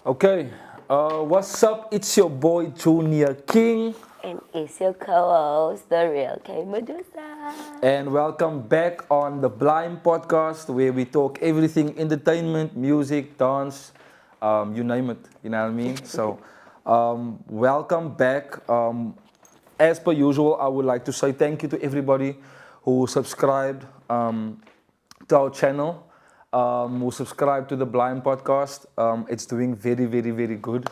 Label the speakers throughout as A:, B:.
A: Okay, what's up? It's your boy Junior King,
B: And it's your co-host, the real K Medusa.
A: and welcome back on the Blime podcast where we talk everything entertainment, music, dance, you name it. You know what I mean? So, welcome back. As per usual, I would like to say thank you to everybody who subscribed to our channel, who subscribed to the Blind podcast. It's doing very, very, very good.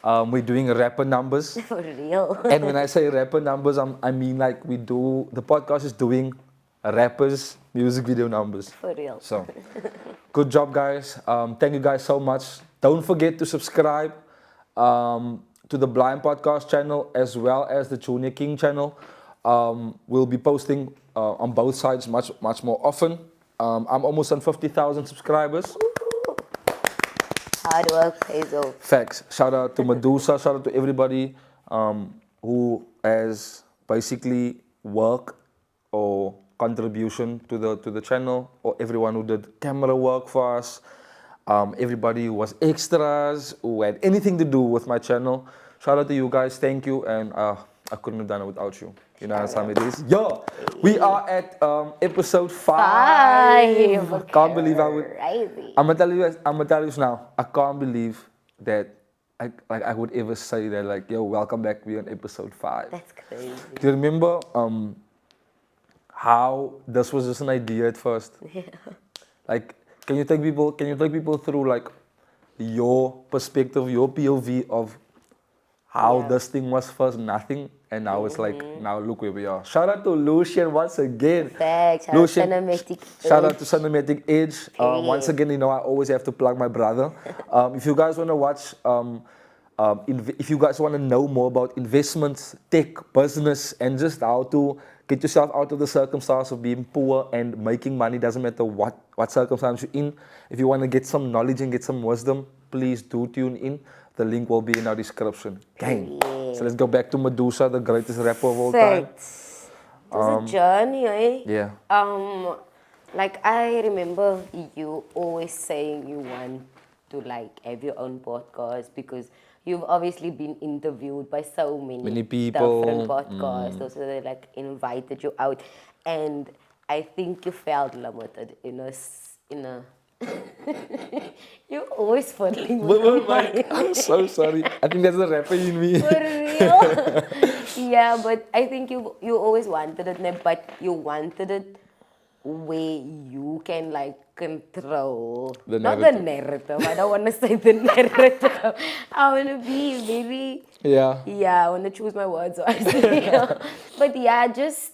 A: We're doing rapper numbers.
B: For real.
A: And when I say rapper numbers, I mean like the podcast is doing rappers' music video numbers.
B: For real.
A: So, good job, guys. Thank you guys so much. Don't forget to subscribe to the Blind Podcast channel as well as the Junior King channel. We'll be posting on both sides much more often. I'm almost on 50,000 subscribers.
B: Hard work pays off.
A: Facts. Shout out to Medusa. Shout out to everybody who has basically work or contribution to the channel, or everyone who did camera work for us. Everybody who was extras, who had anything to do with my channel. Shout out to you guys. Thank you, and I couldn't have done it without you. You know how time it is. Yo, we are at episode 5. Can't believe I would.
B: Crazy.
A: I'm gonna tell you this now. I can't believe that I would ever say that, like, yo, welcome back. We're on episode 5.
B: That's crazy.
A: Do you remember how this was just an idea at first?
B: Yeah.
A: Like, can you take people through like your perspective, your POV of how this thing was first nothing, and now it's like, now look where we are. Shout out to Lucian once again.
B: Facts.
A: Lucian,
B: Cinematic
A: shout out
B: Edge.
A: to Cinematic Edge. Once again, you know, I always have to plug my brother. If you guys want to watch, if you guys want to know more about investments, tech, business, and just how to get yourself out of the circumstance of being poor and making money, doesn't matter what circumstance you're in. If you want to get some knowledge and get some wisdom, please do tune in. The link will be in our description. Gang. So let's go back to Medusa, the greatest rapper of all time.
B: Facts. It was a journey, eh?
A: Yeah.
B: Like I remember you always saying you want to like have your own podcast because you've obviously been interviewed by so many
A: people.
B: different podcasts. So they like invited you out, and I think you felt limited in a. You're always fiddling with the mic.
A: I'm so sorry. I think that's the rapper in me.
B: For real? Yeah, but I think you always wanted it, but you wanted it where you can like control
A: The
B: not the narrative. I don't want to say the narrative. I want to be very I want to choose my words wisely. But yeah, just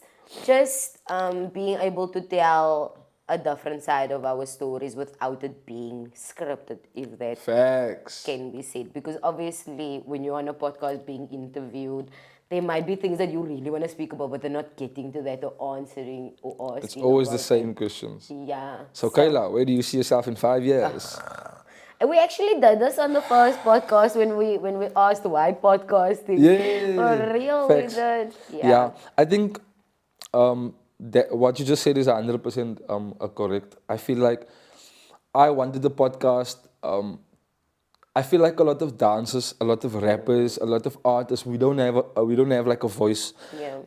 B: being able to tell a different side of our stories without it being scripted, if that
A: Facts.
B: can be said. Because obviously, when you're on a podcast being interviewed, there might be things that you really want to speak about, but they're not getting to that or answering or asking.
A: It's always the
B: about
A: same
B: it.
A: questions.
B: Yeah.
A: So Kayla, where do you see yourself in 5 years?
B: And we actually did this on the first podcast when we asked why podcasting.
A: Yeah.
B: For real,
A: Facts.
B: we did.
A: Yeah. I think that what you just said is 100% correct. I feel like I wanted the podcast. I feel like a lot of dancers, a lot of rappers, a lot of artists, we don't have like a voice.
B: Yeah.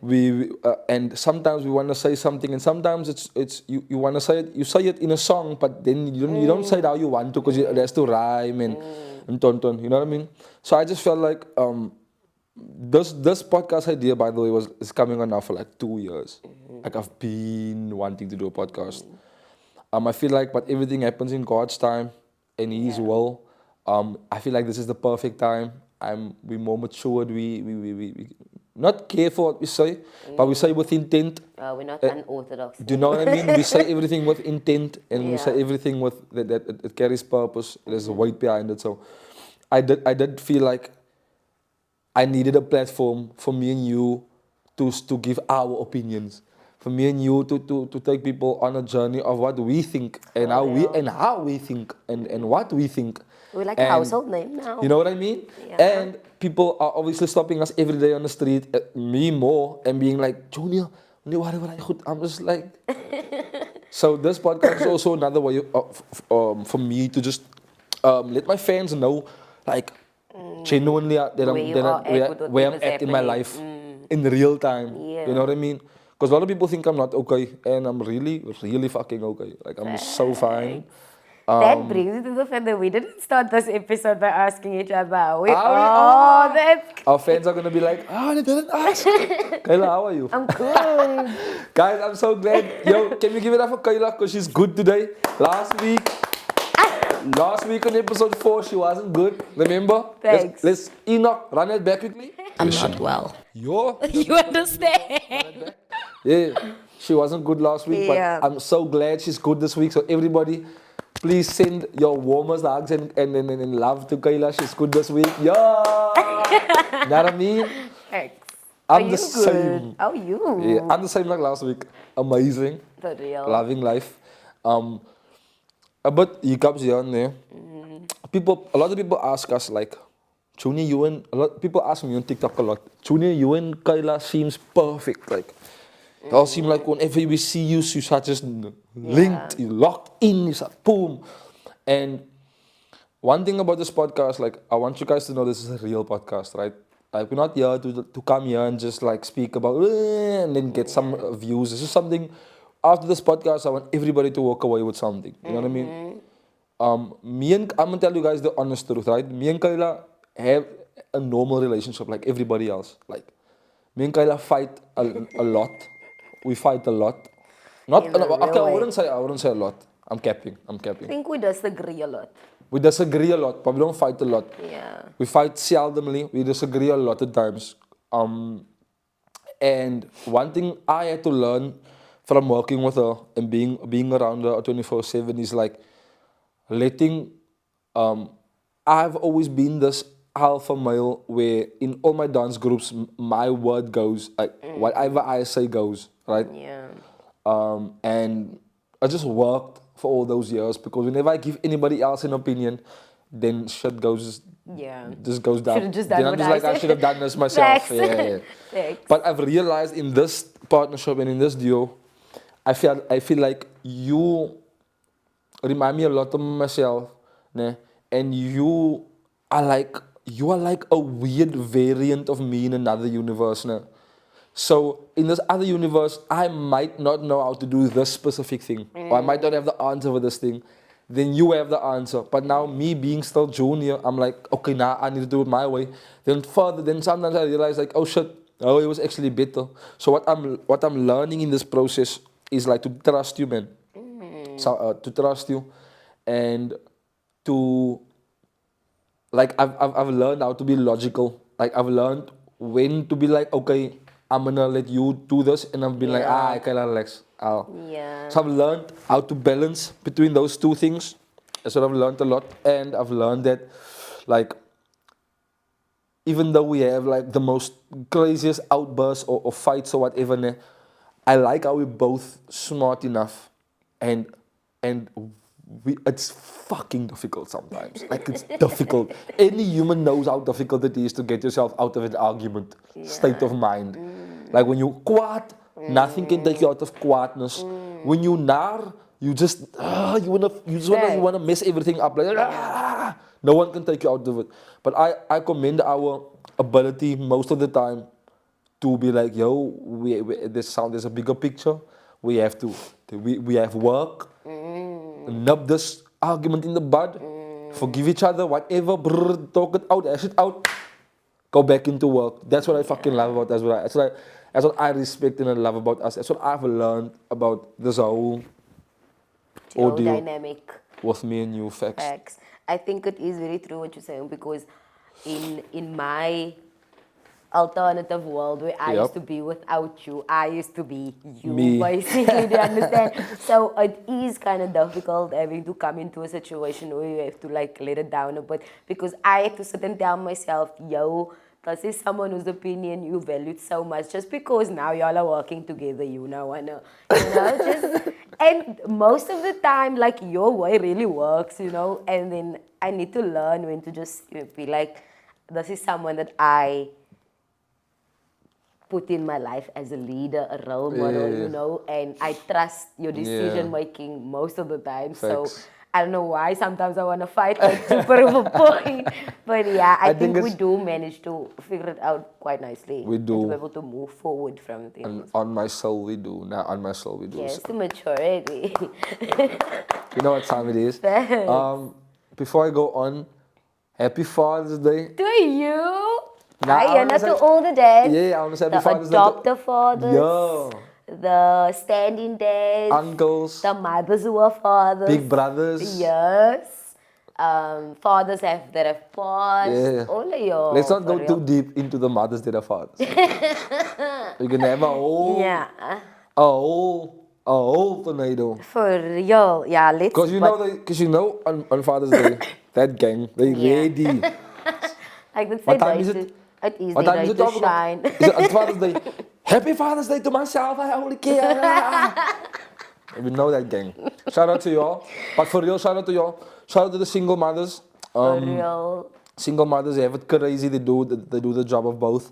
A: And sometimes we want to say something, and sometimes it's you want to say it, you say it in a song, but then you don't say it how you want to because it has to rhyme and ton. You know what I mean? So I just felt like this podcast idea, by the way, is coming on now for like 2 years. Like I've been wanting to do a podcast. I feel like, but everything happens in God's time and His will. I feel like this is the perfect time. We're more matured. We not care for what we say, but we say with intent.
B: We're not unorthodox.
A: Do you know what I mean? We say everything with intent, and we say
B: Yeah.
A: everything with that it carries purpose. There's a weight behind it. So, I did feel like I needed a platform for me and you to give our opinions. For me and you to take people on a journey of what we think and how we think and what we think.
B: We're like a household name now.
A: You know what I mean?
B: Yeah.
A: And people are obviously stopping us every day on the street, me more, and being like, Junior, whatever I goed. I'm just like. So this podcast is also another way for me to just let my fans know like genuinely where I'm at in my life in real time.
B: Yeah.
A: You know what I mean? Because a lot of people think I'm not okay, and I'm really, really fucking okay. Like I'm so fine.
B: That brings it to the fact that we didn't start this episode by asking each other how we that's
A: Our fans are gonna be like, they didn't ask. Kayla, how are you?
B: I'm good.
A: Guys, I'm so glad. Yo, can we give it up for Kayla? Because she's good today. Last week on episode 4, she wasn't good. Remember?
B: Thanks.
A: Let's Enoch, run it back quickly.
B: I'm not well.
A: Yo.
B: You understand?
A: Yeah, she wasn't good last week,
B: Yeah.
A: but I'm so glad she's good this week. So everybody, please send your warmest hugs and love to Kayla. She's good this week. Yo. Know what I mean?
B: Thanks.
A: I'm
B: Are
A: the
B: you
A: same.
B: good? How are you?
A: Yeah, I'm the same like last week. Amazing.
B: For real.
A: Loving life. But hiccups here and there. A lot of people ask us like, Junior, you and people ask me on TikTok a lot. Junior, you and Kayla seems perfect. Like, it all seem like whenever we see you, you are just linked, you locked in, you start boom. And one thing about this podcast, like, I want you guys to know this is a real podcast, right? Like, we're not here to come here and just like speak about and then get some views. This is something. After this podcast, I want everybody to walk away with something. You know what I mean? I'm gonna tell you guys the honest truth, right? Me and Kayla have a normal relationship like everybody else. Like, me and Kayla fight a lot. We fight a lot. Not
B: In a real
A: okay.
B: way.
A: I wouldn't say a lot. I'm capping.
B: I think we disagree a lot.
A: We disagree a lot, but we don't fight a lot.
B: Yeah.
A: We fight seldomly. We disagree a lot of times. And one thing I had to learn from working with her and being around her 24/7 is like letting. I've always been this alpha male where in all my dance groups my word goes, like whatever I say goes, right?
B: Yeah.
A: And I just worked for all those years because whenever I give anybody else an opinion, then shit goes just goes down.
B: Should've just done
A: Then I'm
B: what
A: just
B: I
A: like I
B: said.
A: should have done this myself.
B: Facts.
A: Yeah.
B: Thanks.
A: But I've realized in this partnership and in this duo, I feel like you remind me a lot of myself, né? And you are like a weird variant of me in another universe, né? So in this other universe, I might not know how to do this specific thing, or I might not have the answer for this thing. Then you have the answer. But now me being still junior, I'm like, okay, now I need to do it my way. Then sometimes I realize like, oh shit, oh it was actually better. So what I'm learning in this process is like to trust you, man. So to trust you, and to like I've learned how to be logical. Like I've learned when to be like, okay, I'm gonna let you do this, and I've been like, I can't relax.
B: Yeah.
A: So I've learned how to balance between those two things. That's what I've learned a lot, and I've learned that, like, even though we have like the most craziest outbursts or fights or whatever, ne, I like how we're both smart enough, and it's fucking difficult sometimes. Like it's difficult. Any human knows how difficult it is to get yourself out of an argument. State of mind. Like when you quad, nothing can take you out of quadness. When you nar, you just you wanna mess everything up. Like no one can take you out of it. But I commend our ability most of the time to be like, yo, there's a bigger picture. We have work. Nub this argument in the bud. Forgive each other, whatever. Talk it out, ash it out. Go back into work. That's what I fucking love about us. That's what I respect and I love about us. That's what I've learned about this whole ordeal
B: Dynamic.
A: with me and you. Facts.
B: I think it is very true what you're saying, because in my alternative world where I used to be without you, I used to be you,
A: Me.
B: basically. Do you understand? So it is kind of difficult having to come into a situation where you have to like let it down a bit, because I had to sit and tell myself, yo, this is someone whose opinion you valued so much, just because now y'all are working together, and most of the time, like, your way really works, and then I need to learn when to just be like, this is someone that I put in my life as a leader, a role model, and I trust your decision making most of the time.
A: Facts.
B: So I don't know why. Sometimes I want to fight like to prove a point. But yeah, I think we do manage to figure it out quite nicely.
A: We do.
B: And to be able to move forward from things.
A: And on my soul we do. Now on my soul we do.
B: Yes, the maturity.
A: You know what time it is. Before I go on, happy Father's Day.
B: To you. Not to all the dads.
A: Yeah, I want to say happy Father's Day.
B: The adoptive fathers.
A: Yeah.
B: The standing dads.
A: Uncles.
B: The mothers who are fathers.
A: Big brothers.
B: Yes. Fathers that have passed.
A: Yeah.
B: All of y'all.
A: Let's not go too deep into the mothers that are fathers. You can have a whole tornado.
B: For real. Yeah, let's.
A: Because you know on Father's Day, that gang, they ready.
B: Like let's
A: What
B: say
A: time is it?
B: It is
A: What time is it?
B: to shine.
A: Is it on Father's Day? Happy Father's Day to myself, I only care. We know that gang. Shout out to y'all. But for real, shout out to y'all. Shout out to the single mothers.
B: For real.
A: Single mothers, they have it crazy. They do the job of both.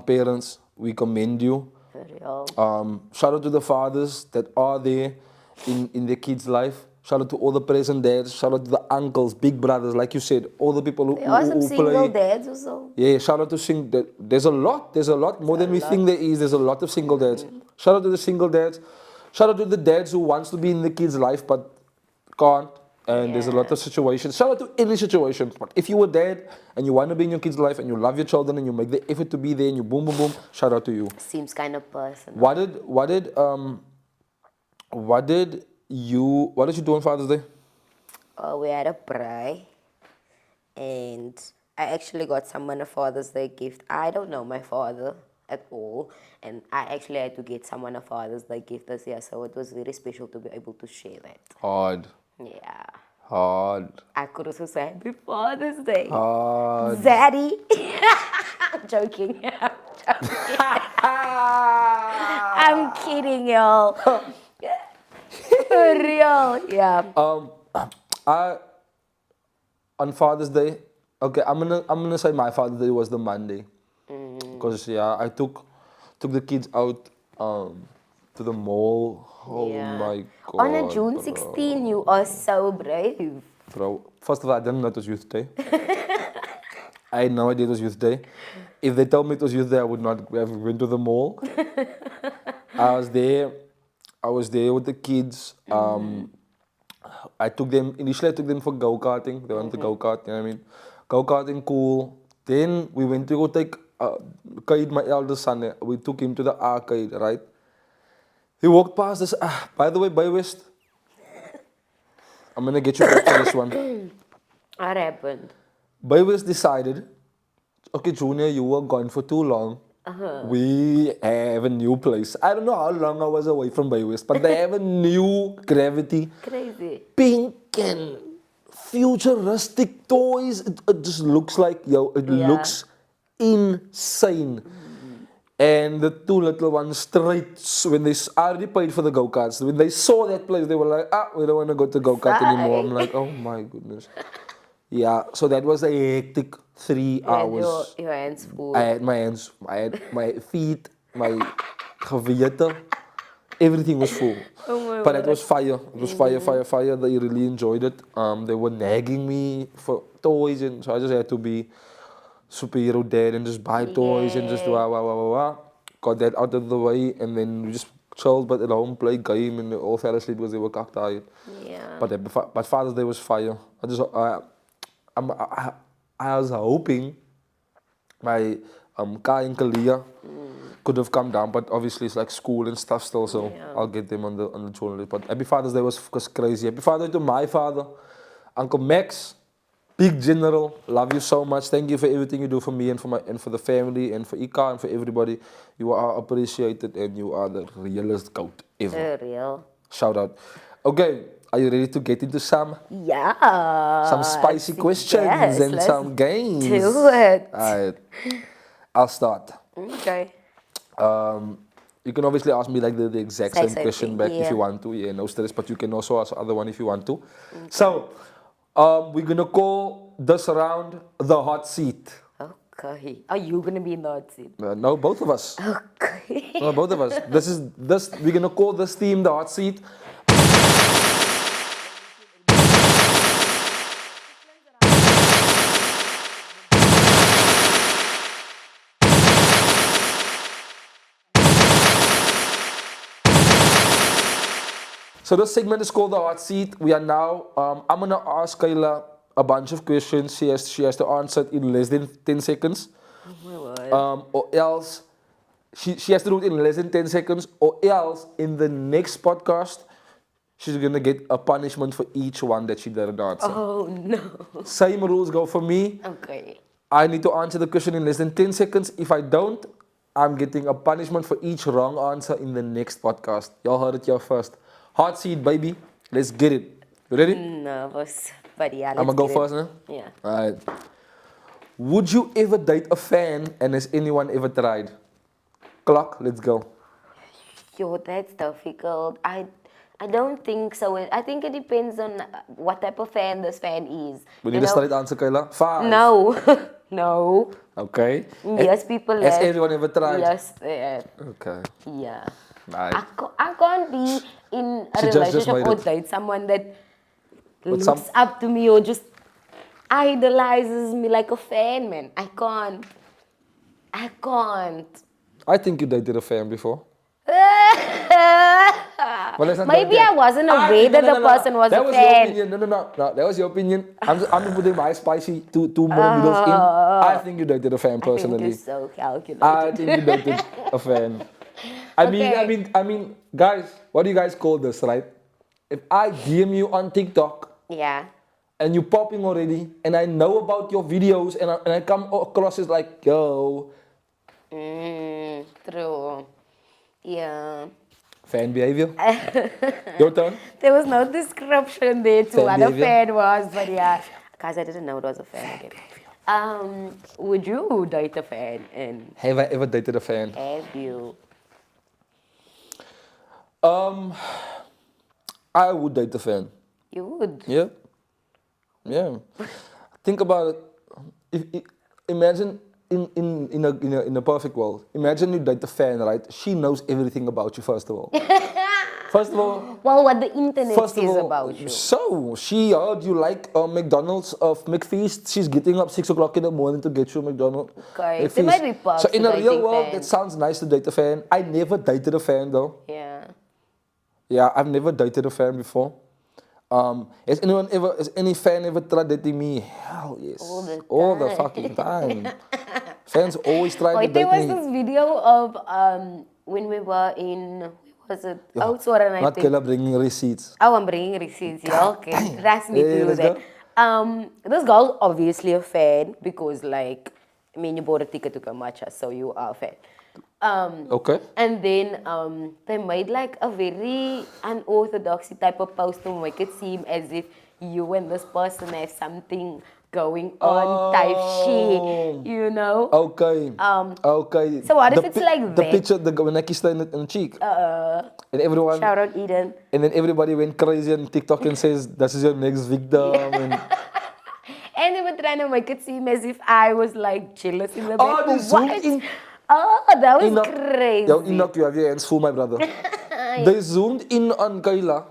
A: Parents, we commend you.
B: For real.
A: Shout out to the fathers that are there in their kids' life. Shout out to all the present dads. Shout out to the uncles, big brothers, like you said, all the people who
B: There are some single
A: play.
B: dads also.
A: Yeah, shout out to there's a lot more than we think there is. There's a lot of single dads. Shout out to the single dads. Shout out to the dads who wants to be in the kid's life but can't. And there's a lot of situations. Shout out to any situation. But if you were dad and you want to be in your kid's life and you love your children and you make the effort to be there and you boom boom boom, shout out to you.
B: Seems kind of personal.
A: What did you do on Father's Day?
B: We had a braai, and I actually got someone a Father's Day gift. I don't know my father at all, and I actually had to get someone a Father's Day gift this year, so it was very special to be able to share that.
A: Hard.
B: Yeah.
A: Hard.
B: I could also say Happy Father's Day.
A: Hard.
B: Zaddy. I'm joking. I'm kidding, y'all. For real. Yeah.
A: On Father's Day, okay, I'm gonna say my Father's Day was the Monday, because I took the kids out to the mall. Oh my God!
B: On a June 16, you are so brave.
A: Bro, first of all, I didn't know it was Youth Day. I had no idea it was Youth Day. If they told me it was Youth Day, I would not have went to the mall. I was there with the kids. Initially I took them for go-karting. They wanted to go-kart, you know what I mean? Go-karting, cool. Then we went to go take Kaid, my eldest son. We took him to the arcade, right? He walked past us. By the way, by West, I'm gonna get you back for this one.
B: What happened?
A: By West decided, okay, Junior, you were gone for too long. We have a new place. I don't know how long I was away from Bay West, but they have a new Gravity.
B: Crazy.
A: Pink and futuristic toys. It just looks like, looks insane. And the two little ones straight, when they already paid for the go-karts, when they saw that place, they were like, we don't want to go to go-kart anymore. I'm like, oh my goodness. Yeah, so that was a hectic 3 hours.
B: Your hands full.
A: I had my hands, I had my feet, my gewete, everything was full.
B: Oh my
A: But it was fire. It was fire. They really enjoyed it. They were nagging me for toys, and so I just had to be superhero dad and just buy toys and just wow. Got that out of the way, and then we just chilled, but at home, played game, and they all fell asleep because they were cock tired.
B: Yeah.
A: But Father's Day was fire. I was hoping my Kai and Kalia could have come down, but obviously it's like school and stuff still, so I'll get them on the journalist. But Happy Father's Day was crazy. Happy Father's Day to my father, Uncle Max, big general. Love you so much. Thank you for everything you do for me and for the family and for Ika and for everybody. You are appreciated and you are the realest goat ever.
B: For real.
A: Shout out. Okay. Are you ready to get into some spicy questions and some games?
B: Do it.
A: Alright, I'll start.
B: Okay.
A: You can obviously ask me like the exact same question back if
B: yeah.
A: you want to. Yeah, no stress. But you can also ask the other one if you want to. Okay. So, we're gonna call this round the hot seat.
B: Okay. Are you gonna be in the hot seat?
A: No, both of us.
B: Okay.
A: No, both of us. We're gonna call this team the hot seat. So this segment is called the hot seat. We are now. I'm gonna ask Kayla a bunch of questions. She has to answer it in less than 10 seconds.
B: Oh my word.
A: Or else she has to do it in less than 10 seconds, or else in the next podcast she's gonna get a punishment for each one that she didn't answer.
B: Oh no.
A: Same rules go for me.
B: Okay.
A: I need to answer the question in less than 10 seconds. If I don't, I'm getting a punishment for each wrong answer in the next podcast. Y'all heard it here first. Hot seat, baby. Let's get it. You ready?
B: Nervous. But yeah,
A: I'm gonna go first now.
B: Yeah.
A: Alright. Would you ever date a fan, and has anyone ever tried? Clock, let's go.
B: Yo, that's difficult. I don't think so. I think it depends on what type of fan this fan is.
A: We need a straight answer, Kayla. 5.
B: No. No.
A: Okay.
B: Yes, people
A: Has
B: have.
A: anyone ever tried?
B: Yes, they have.
A: Okay.
B: Yeah.
A: Right.
B: I can't be in a
A: She just
B: relationship
A: made
B: or
A: it.
B: date someone that
A: But
B: looks up to me or just idolizes me like a fan, man. I can't.
A: I think you dated a fan before. But let's not
B: Maybe
A: date
B: I wasn't aware that the person was a fan.
A: Your opinion. No. That was your opinion. I'm just putting my spicy two more noodles in. I think you dated a fan
B: I think
A: personally.
B: you're so calculated.
A: I think you dated a fan. I mean, guys, what do you guys call this, right? If I DM you on TikTok
B: Yeah.
A: and you popping already, and I know about your videos, and I come across as like, yo,
B: True. Yeah.
A: fan behavior. Your turn.
B: There was no description there to
A: Fan
B: what a
A: behavior.
B: fan was, but yeah. Guys, I didn't know it was a fan again. Would you date a fan? And
A: Have I ever dated a fan?
B: have you?
A: I would date a fan.
B: You would.
A: Yeah. Yeah. Think about it. Imagine in a perfect world. Imagine you date a fan, right? She knows everything about you, first of all. First of all,
B: Well, what the internet
A: First of
B: says
A: all,
B: about you.
A: so she heard you like McDonald's of McFeast. She's getting up 6 o'clock in the morning to get you McDonald's.
B: Okay, there might be perks
A: So in
B: to
A: a real
B: dating
A: world, it
B: fans.
A: sounds nice to date a fan. I never dated a fan though.
B: Yeah.
A: Yeah, I've never dated a fan before. Has any fan ever tried dating me? Hell yes.
B: All the time.
A: fucking time. Fans always try to
B: Wait,
A: date
B: there was
A: me.
B: this video of when we were in, where was it? Outsourcing, I
A: Not
B: think.
A: Kayla bringing receipts.
B: Oh, I'm bringing receipts. Yeah, okay. That's me
A: Yeah,
B: to do
A: let's
B: that.
A: go.
B: This girl's obviously a fan because, like, I mean, you bought a ticket to come watch us, so you are a fan.
A: Okay.
B: And then they made like a very unorthodox type of post to make it seem as if you and this person have something going on type shit, you know?
A: Okay. Okay.
B: So what if it's like
A: the
B: that?
A: picture, when I kissed her in the cheek. And everyone,
B: Shout out Eden.
A: and then everybody went crazy on TikTok and says, "This is your next victim." And,
B: And they were trying to make it seem as if I was like jealous in the
A: Oh,
B: back.
A: they zoomed in.
B: Oh, that was
A: Enoch-
B: crazy.
A: Yo, Enoch, you have your hands full, my brother. They zoomed in on Kayla.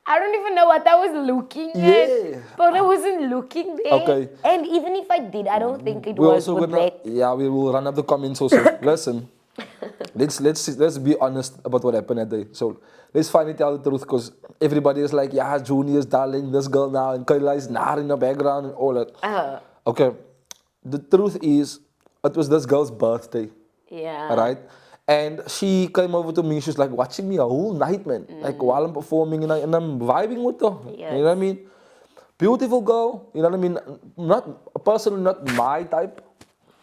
B: I don't even know what I was looking
A: Yeah.
B: at. But I wasn't looking there.
A: Okay.
B: And even if I did, I don't think it
A: We're
B: was
A: also
B: with
A: gonna,
B: that.
A: yeah, we will run up the comments also. Listen, let's be honest about what happened that day. So let's finally tell the truth, because everybody is like, yeah, Junior's darling, this girl now, and Kayla is nar in the background and all that. Okay, the truth is, it was this girl's birthday,
B: Yeah.
A: right? And she came over to me. She was like watching me a whole night, man. Like while I'm performing, and I'm vibing with her.
B: Yes.
A: You know what I mean? Beautiful girl. You know what I mean? Not personally not my type.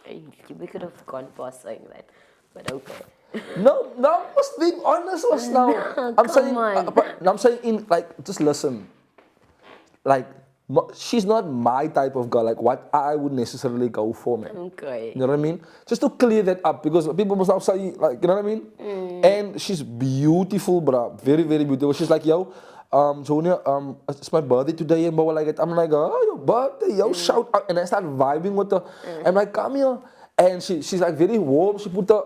B: We could have gone past saying that. But okay.
A: No, I'm just being honest was now.
B: No,
A: I'm
B: come
A: saying,
B: on.
A: I'm saying in like, just listen. Like, she's not my type of girl. Like what I would necessarily go for, man.
B: Okay.
A: You know what I mean? Just to clear that up, because people must now say, like, you know what I mean? And she's beautiful, bruh. Very, very beautiful. She's like, yo, Junior, it's my birthday today, and blah, like it. I'm like, oh, your birthday, yo, shout out. And I start vibing with her. I'm like, come here. And she's like very warm. She put her,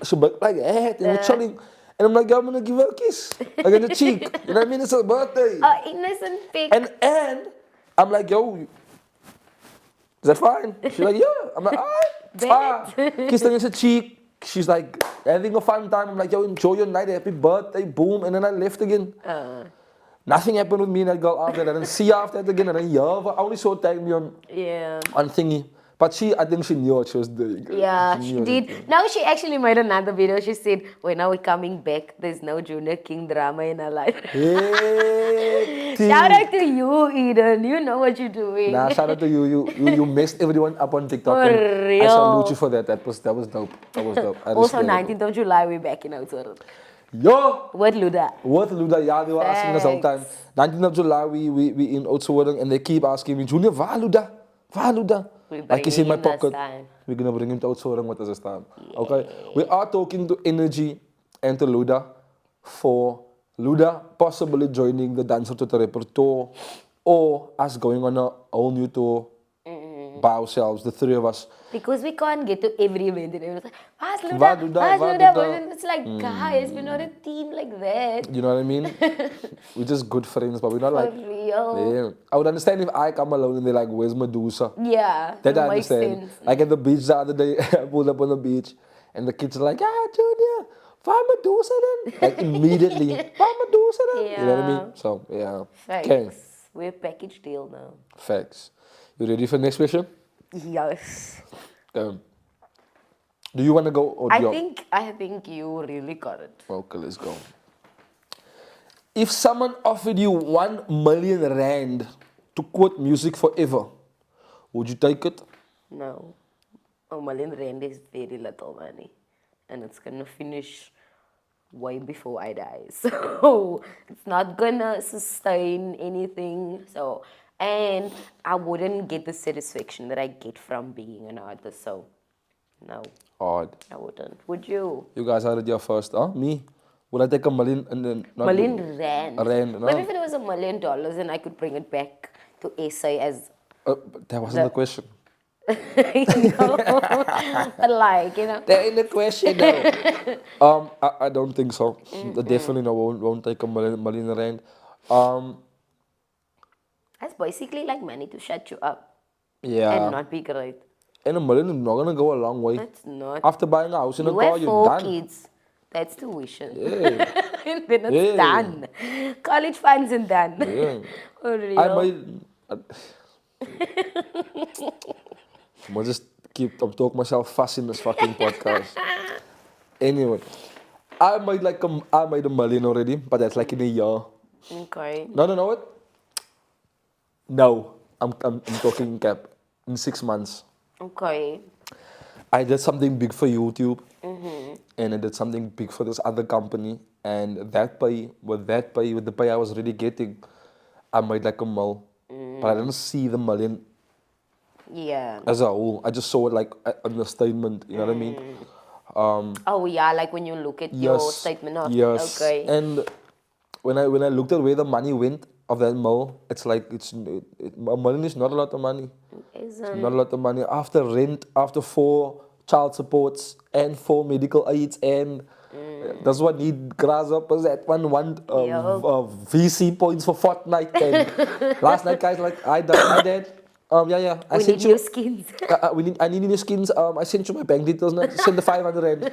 A: she looked like that, and we're chilling. And I'm like, yo, I'm gonna give her a kiss. Like in the cheek. You know what I mean? It's her birthday.
B: Innocent pig.
A: And I'm like, yo, is that fine? She's like, yeah. I'm like, alright. Kissed her in the cheek. she's like having a fun time. I'm like, yo, enjoy your night, happy birthday, boom. And then I left again. Nothing happened with me and that girl after that. I didn't see her after that again. And then I only saw her tag me on thingy. But I think she knew what she was doing.
B: Yeah, she did. Now she actually made another video. She said, when are we coming back? There's no Junior King drama in her life.
A: Hey,
B: shout out to you, Eden. You know what you're doing.
A: Nah, shout out to you. You messed everyone up on TikTok.
B: For
A: And
B: real.
A: I salute you for that. That was dope. That was dope.
B: Also, 19th of July, we're back in Oudtshoorn.
A: Yo!
B: With Luda.
A: Yeah, they were asking us all the time. 19th of July, we in Oudtshoorn and they keep asking me, Junior, waar Luda? Waar Luda? Like he's in my pocket. We're gonna bring him to Oudtshoorn with us this time. Okay? We are talking to Energy and to Luda for Luda possibly joining the Dancer to the Repertoire or us going on a whole new tour by ourselves, the three of us.
B: Because we can't get to every event and everyone's like, Where's
A: Waar
B: Luda?
A: Luda?
B: Where's Luda? It's like, guys, we're not a team like that.
A: You know what I mean? We're just good friends, but we're not like.
B: For real.
A: Yeah. I would understand if I come alone and they're like, where's Medusa?
B: Yeah.
A: That I
B: makes
A: understand.
B: sense.
A: Like at the beach the other day, I pulled up on the beach and the kids are like, yeah, Junior, find Medusa then. Like immediately, find Medusa then. You know what I mean? So, yeah.
B: Facts.
A: Okay.
B: We're a package deal now.
A: Facts. You ready for the next question?
B: Yes.
A: Do you want to go or do you?
B: I think you really got it.
A: Okay, let's go. If someone offered you 1 million rand to quote music forever, would you take it?
B: No. $1 million is very little money. And it's gonna finish way before I die. So it's not gonna sustain anything. So, and I wouldn't get the satisfaction that I get from being an artist. So, no.
A: Odd.
B: I wouldn't. Would you?
A: You guys heard it here first, huh? Me? Would I take $1 million and then not
B: $1 million.
A: A rand, no?
B: But if it was $1 million and I could bring it back to SA as
A: but that wasn't the question.
B: but like,
A: That ain't the question though. I don't think so. Definitely no, won't take $1 million rand.
B: That's basically like money to shut you up
A: Yeah.
B: and not be great.
A: And $1 million is not gonna go a long way.
B: That's not.
A: After buying a house and a
B: You
A: car,
B: have
A: you're
B: 4
A: done.
B: kids. That's tuition.
A: Yeah.
B: And then it's
A: Yeah.
B: done. College funds and done.
A: Yeah.
B: For real.
A: I might. I'm just I'm talking myself fast in this fucking podcast. Anyway, I made $1 million already, but that's like in a year.
B: Okay.
A: No, what? No, I'm talking cap in 6 months.
B: Okay.
A: I did something big for YouTube, and I did something big for this other company, and with the pay I was already getting, I made like $1 million. But I didn't see the million
B: Yeah.
A: as a whole. I just saw it like an understatement, you know what I mean?
B: Oh yeah, like when you look at your statement of okay.
A: And when I looked at where the money went of that mill, it's like $1 million is not a lot of money. It's not a lot of money. After rent, after 4 child supports and 4 medical aids, and that's what need grasshoppers at one VC points for Fortnite. And last night, guys, like I did. I
B: we
A: sent
B: need
A: you
B: new skins.
A: I need new skins. I sent you my bank details. Now. Send the 500 rand.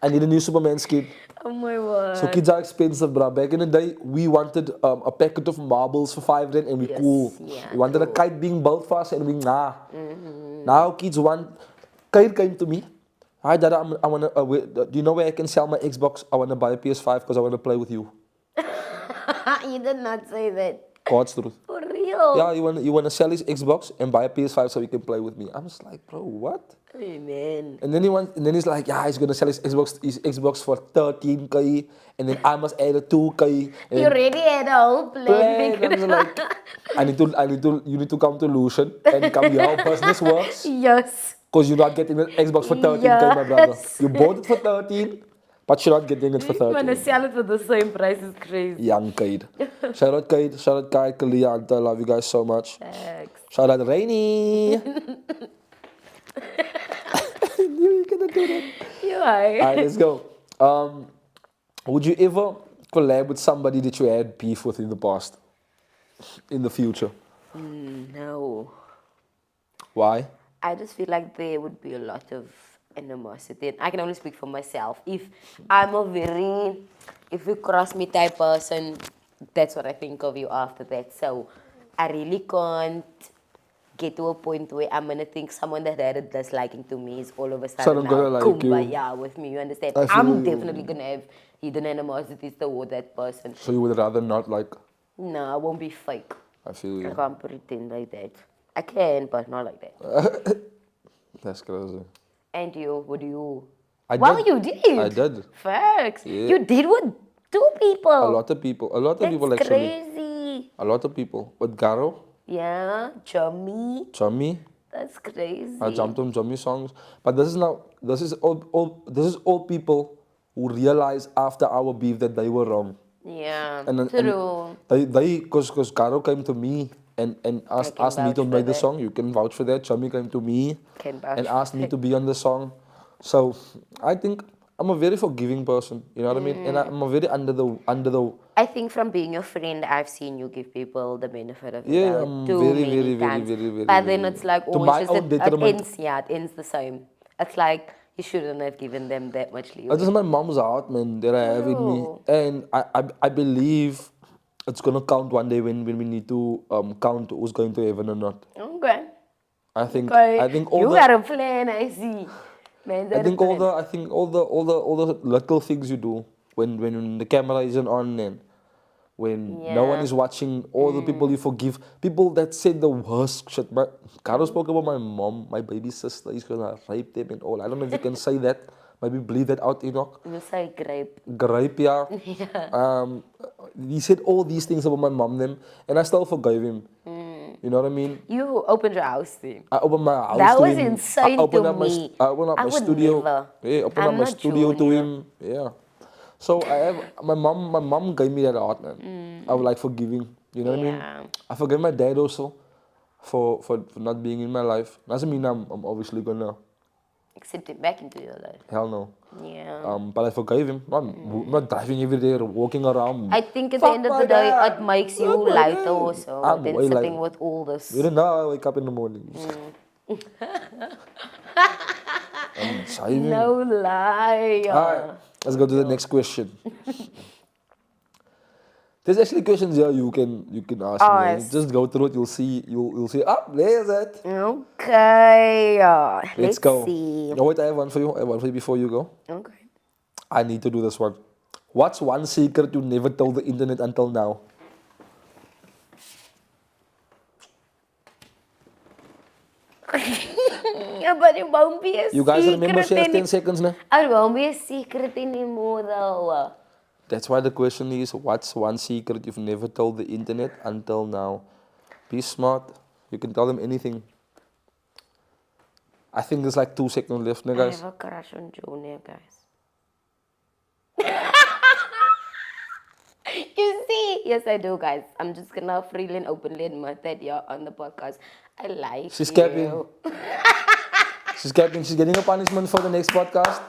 A: I need a new Superman skin.
B: Oh my word.
A: So kids are expensive, bro. Back in the day, we wanted a packet of marbles for 5 rand and we cool.
B: Yeah,
A: We wanted a kite being built for us and we nah. Now kids want. Kite came to me. Hi, Dada, I wanna. Do you know where I can sell my Xbox? I wanna buy a PS5 because I wanna play with you.
B: You did not say that.
A: God's truth.
B: For real.
A: Yeah, you wanna sell his Xbox and buy a PS5 so he can play with me. I'm just like, bro, what?
B: Amen.
A: And then he's like, yeah, he's gonna sell his Xbox for 13K, and then I must add a 2K.
B: You already had a whole plan.
A: And I was like, you need to come to Lucian and come here how business works.
B: Yes.
A: Because you're not getting an Xbox for 13K, my brother. You bought it for 13, but you're not getting it for 13.
B: You wanna sell it for the same price is crazy.
A: Young Kate. Shout out Kate, Kalia, Anta, I love you guys so much.
B: Thanks.
A: Shout out Rainy. I knew you were gonna do that.
B: You are.
A: Alright, let's go. Would you ever collab with somebody that you had beef with in the past? In the future?
B: No.
A: Why?
B: I just feel like there would be a lot of animosity. I can only speak for myself. If you cross me type person, that's what I think of you after that. So I really can't get to a point where I'm gonna think someone that had a disliking to me is all of a sudden
A: Someone
B: now
A: gonna like you.
B: kumbaya with me. You understand?
A: I feel
B: I'm
A: you.
B: definitely gonna have hidden animosities toward that person.
A: So you would rather not like.
B: No, I won't be fake.
A: I feel
B: I
A: you.
B: can't pretend like that. I can, but not like that.
A: That's crazy.
B: And you, what do you?
A: I
B: Wow,
A: did.
B: you did.
A: I did.
B: Facts.
A: Yeah.
B: You did with two
A: A
B: people.
A: lot of people. A lot of
B: That's
A: people actually.
B: crazy.
A: A lot of people. With Garo,
B: Yeah, Chummy.
A: Chummy.
B: That's
A: I
B: crazy.
A: jumped on Chummy songs. But this is all people who realize after our beef that they were wrong.
B: Yeah,
A: And
B: true.
A: cause Garo came to me and
B: I can
A: asked me
B: vouch
A: to
B: for
A: make the
B: that.
A: song. You can vouch for that. Chummy came to me
B: Can vouch
A: and
B: for
A: asked me
B: that.
A: to be on the song. So I think I'm a very forgiving person. You know what I mean? And I'm a very under the
B: I think from being your friend, I've seen you give people the benefit of the
A: yeah.
B: doubt
A: I'm
B: too
A: very
B: many
A: very very
B: times.
A: very very
B: But then
A: very
B: it's like
A: to
B: always
A: my
B: just
A: own
B: it
A: detriment.
B: ends, yeah, it ends the same. It's like you shouldn't have given them that much
A: It is
B: leeway.
A: my mom's heart, man, that I have in me,
B: True.
A: and I believe it's gonna count one day when we need to count who's going to heaven or not.
B: Okay.
A: I
B: Okay.
A: think all
B: You
A: the
B: got a plan, I see. Man,
A: I
B: got a
A: think all
B: plan.
A: the I think all the little things you do when the camera isn't on and when no one
B: Yeah.
A: is watching, all the people you forgive, people that said the worst shit. But Caro spoke about my mom, my baby sister, he's gonna rape them and all. I don't know if you can say that. Maybe bleed that out, Enoch.
B: You say grape.
A: Grape, yeah.
B: Yeah.
A: Um, he said all these things about my mom, them, and I still forgave him. You know what I mean?
B: You opened your house thing.
A: I opened my house
B: That
A: to
B: was
A: him. I
B: insane to
A: opened up
B: me.
A: I opened up
B: I
A: my
B: would
A: studio.
B: never.
A: Yeah, opened up
B: I'm
A: my
B: not
A: studio to
B: junior.
A: him. Yeah. So I have my mom. My mom gave me that art, man. I would like forgiving. You know what I mean?
B: Yeah.
A: I forgave my dad also for not being in my life. Doesn't mean I'm obviously gonna
B: Accept it back into your life.
A: hell no.
B: Yeah.
A: But I forgave him. I'm not driving every day, or walking around.
B: I think at the
A: Fuck
B: end of the
A: my
B: day, it
A: dad.
B: makes you
A: Fuck my
B: lighter
A: dad.
B: also
A: I'm
B: than
A: way like
B: sitting with all
A: you
B: this.
A: don't know how I wake up in the morning. I'm driving.
B: No lie.
A: Alright, let's go to the next question. There's actually questions here you can ask me.
B: Oh,
A: And just go through it. You'll see. Ah, there's it.
B: okay.
A: Let's
B: Let's
A: go.
B: see.
A: Oh wait, I have one for you. I have one for you before you go.
B: Okay.
A: I need to do this one. What's one secret you never told the internet until now?
B: Yeah, but it won't be a
A: You guys remember
B: secret
A: shares 10
B: anymore.
A: seconds now?
B: It won't be a secret anymore, though.
A: That's why the question is, what's one secret you've never told the internet until now? Be smart. You can tell them anything. I think there's like 2 seconds left, now,
B: I have
A: guys.
B: a crush on Junior, guys. You see? Yes, I do, guys. I'm just gonna freely and openly admit that you're on the podcast. I like
A: She's
B: you.
A: capping. She's capping. She's getting a punishment for the next podcast.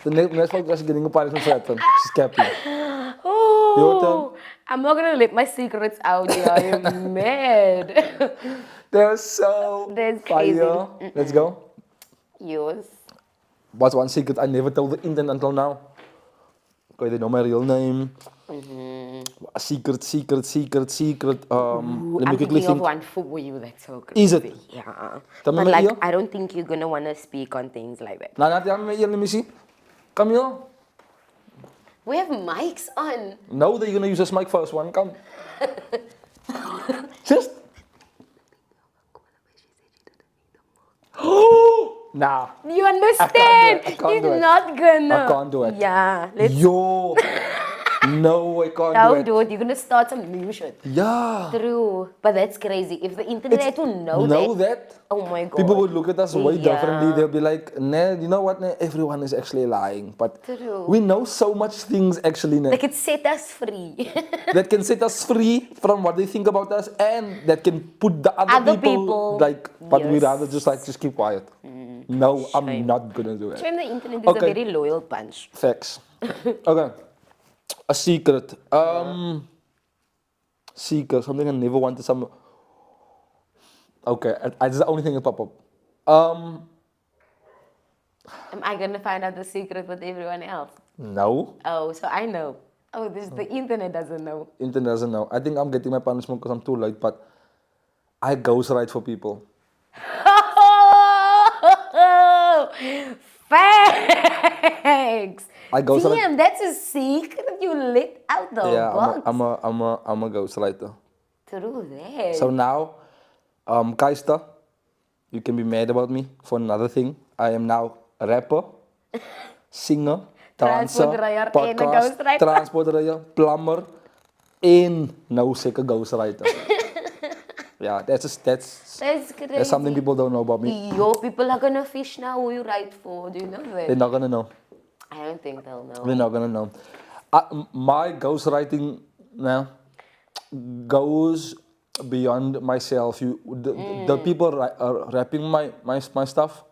A: The next podcast, she's getting a punishment for that one. She's capping. Your turn.
B: Oh, I'm not gonna let my secrets out here. You're mad.
A: They're so
B: That's crazy.
A: fire. Let's go.
B: Yours.
A: What's one secret I never told the internet until now? Okay, they know my real name. Secret.
B: Ooh,
A: Let me
B: I'm
A: quickly
B: thinking of
A: think.
B: one for you that's so crazy.
A: Is it?
B: Yeah.
A: Tell me
B: But
A: my
B: like,
A: ear.
B: I don't think you're gonna wanna speak on things like that.
A: Nah, tell me my ear. Let me see. Come here.
B: We have mics on.
A: No, they're gonna use this mic first one. Come. Just. Nah.
B: You understand?
A: I can't
B: He's
A: do it.
B: not gonna.
A: I can't do it.
B: Yeah. Let's
A: Yo. No, I can't
B: don't
A: do
B: do it. You're gonna start some new shit.
A: Yeah.
B: True. But that's crazy. If the internet had to know
A: that.
B: oh my god.
A: People would look at us way differently.
B: Yeah.
A: They'll be like, nah, you know what? Nah, everyone is actually lying. But
B: True.
A: we know so much things actually nah,
B: They could set us free.
A: that can set us free from what they think about us and that can put the other,
B: Other people,
A: like, but we
B: yes.
A: rather just keep quiet. No, I'm
B: Shame.
A: not gonna do it.
B: Shame the internet is
A: Okay.
B: a very loyal bunch.
A: Facts. Okay. A secret. Secret. Something I never wanted some. Okay, that's the only thing that pop up.
B: Am I gonna find out the secret with everyone else?
A: No.
B: Oh, so I know. Oh, this the internet doesn't know.
A: Internet doesn't know. I think I'm getting my punishment because I'm too late, but I ghostwrite for people.
B: Oh, facts.
A: I ghostwrite.
B: Damn, that's a secret you let out the
A: Yeah,
B: box.
A: I'm a ghostwriter.
B: True that.
A: So now, Kaista, you can be mad about me for another thing. I am now a rapper, singer, dancer,
B: Transportrijder en een
A: podcast,
B: ghostwriter.
A: transportrijder, plumber, en nou zeker ghostwriter. Yeah, that's
B: crazy.
A: something people don't know about me.
B: Yo, people are gonna fish now who you write for. Do you know that?
A: They're not gonna know.
B: I don't think they'll know.
A: They're not gonna know. My ghostwriting now goes beyond myself. The people rapping my stuff.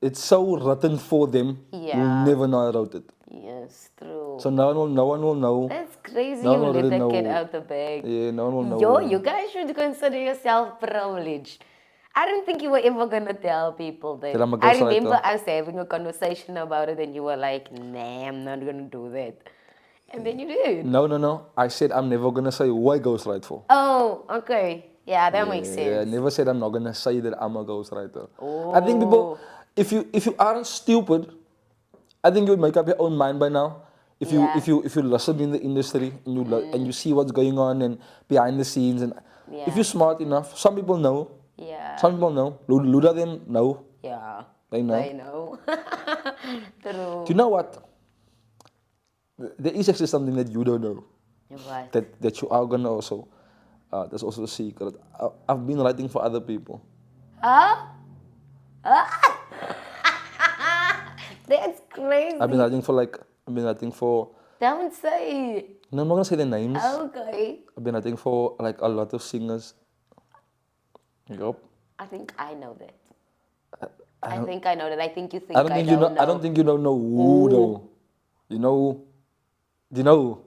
A: It's so written for them.
B: Yeah.
A: You'll never know I wrote it.
B: Yes, true.
A: So no one will know.
B: That's crazy.
A: No
B: You
A: one will
B: let
A: really
B: the kid
A: know.
B: out the bag.
A: Yeah, no one will know.
B: Yo, you guys should consider yourself privileged. I don't think you were ever gonna tell people that.
A: That I'm a
B: I
A: ghostwriter.
B: remember us having a conversation about it, and you were like, "Nah, I'm not gonna do that," and then you did.
A: No. I said I'm never gonna say who I ghostwrite for.
B: Oh, okay. Yeah, that makes sense.
A: Yeah, I never said I'm not gonna say that I'm a ghostwriter. I think people, if you aren't stupid, I think you would make up your own mind by now. If you listen in the industry and and you see what's going on and behind the scenes, and if you're smart enough, some people know.
B: Yeah.
A: Some people know. Luda them know.
B: Yeah.
A: They know.
B: I know. True.
A: Do you know what? There is actually something that you don't know.
B: What?
A: That you are gonna also. That's also a secret. I've been writing for other people.
B: Huh? That's crazy.
A: I've been writing for.
B: Don't say.
A: No, I'm not gonna say their names.
B: Okay.
A: I've been writing for like a lot of singers. Yup.
B: I think I know that. I think I know that. I think you think
A: I don't think you know. I don't think you don't know who though. You know. Do you know?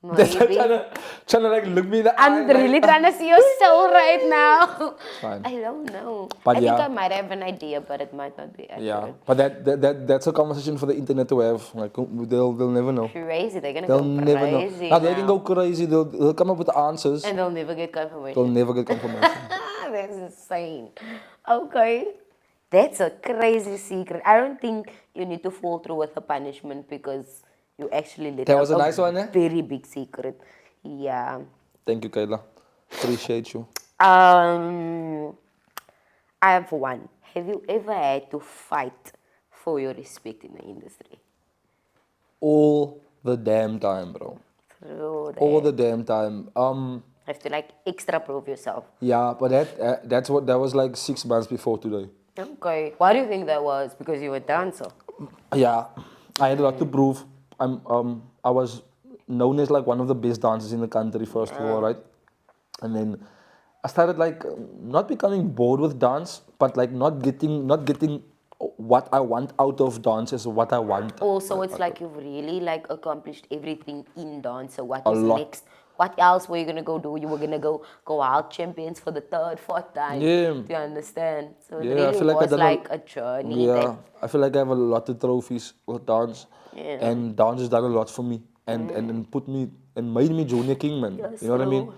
A: That's
B: Maybe.
A: trying to like look me in the eye.
B: I'm really trying to see your soul right now.
A: Fine.
B: I don't know.
A: But
B: I think
A: yeah.
B: I might have an idea, but it might not be accurate.
A: Yeah, but that's a conversation for the internet to have. Like they'll never know.
B: Crazy. They're gonna
A: They'll
B: go
A: never
B: crazy.
A: know. Now they can
B: now.
A: go crazy. They'll come up with the answers.
B: And they'll never get confirmation.
A: They'll never get confirmation.
B: That's insane. Okay. That's a crazy secret. I don't think you need to fall through with a punishment because you actually let
A: That
B: out
A: was a nice one, eh?
B: very big secret. Yeah.
A: Thank you, Kayla. Appreciate you.
B: I have one. Have you ever had to fight for your respect in the industry?
A: All the damn time, bro.
B: True that.
A: All the damn time.
B: Have to like extra prove yourself.
A: Yeah, but that was like 6 months before today.
B: Okay. Why do you think that was? Because you were a dancer.
A: Yeah, I had a lot to prove. I was known as like one of the best dancers in the country first of all, right? And then I started like not becoming bored with dance, but like not getting what I want out of dance is what I want.
B: Also, it's like you've really like accomplished everything in dance. So what
A: A
B: is
A: lot.
B: next? What else were you gonna go do? You were gonna go out champions for the third, fourth time.
A: Yeah.
B: Do you understand? So it
A: Yeah, I
B: really
A: feel like I
B: was
A: done
B: like a journey.
A: Yeah, I feel like I have a lot of trophies with dance,
B: Yeah.
A: and dance has done a lot for me, and put me and made me Junior King, man.
B: Yes,
A: You know what I mean?
B: true.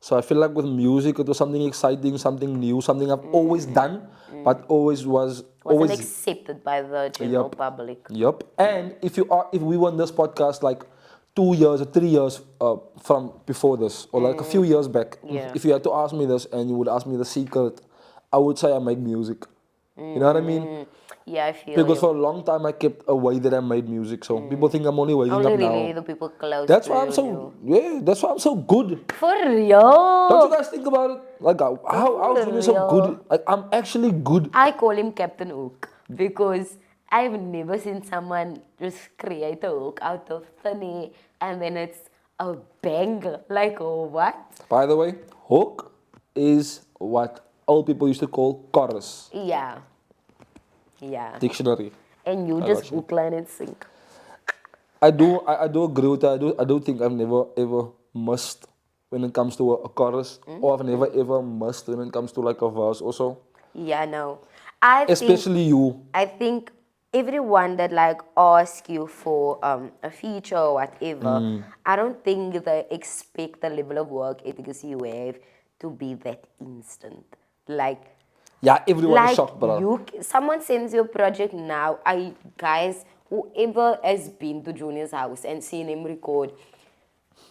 A: So I feel like with music, it was something exciting, something new, something I've always done, but always was
B: Wasn't
A: always.
B: accepted by the general
A: Yup.
B: public.
A: Yup. And if we were on this podcast like 2 years or 3 years from before this, or like a few years back,
B: Yeah.
A: if you had to ask me this and you would ask me the secret, I would say I make music. You know what I mean?
B: Yeah, I feel
A: Because
B: you.
A: for a long time I kept away that I made music, so people think I'm only waking
B: Only
A: up
B: really
A: now.
B: the people close
A: That's
B: to
A: why I'm
B: you
A: so
B: knew.
A: that's why I'm so good.
B: For real.
A: Don't you guys think about it? Like how
B: For
A: Junior so
B: real.
A: good? Like I'm actually good.
B: I call him Captain Hook because I've never seen someone just create a hook out of thin air and then it's a banger. Like, what?
A: By the way, hook is what old people used to call chorus.
B: Yeah. Yeah.
A: Dictionary.
B: And you
A: I
B: just
A: got you.
B: hook, line, and sing.
A: I do agree with that. I do think I've never ever missed when it comes to a chorus, or I've never ever missed when it comes to like a verse also.
B: Yeah, no.
A: Especially you.
B: I think everyone that like asks you for a feature or whatever, I don't think they expect the level of work ethics you have to be that instant.
A: Yeah, everyone is
B: Like
A: shocked, bro.
B: someone sends you a project now. Guys, whoever has been to Junior's house and seen him record,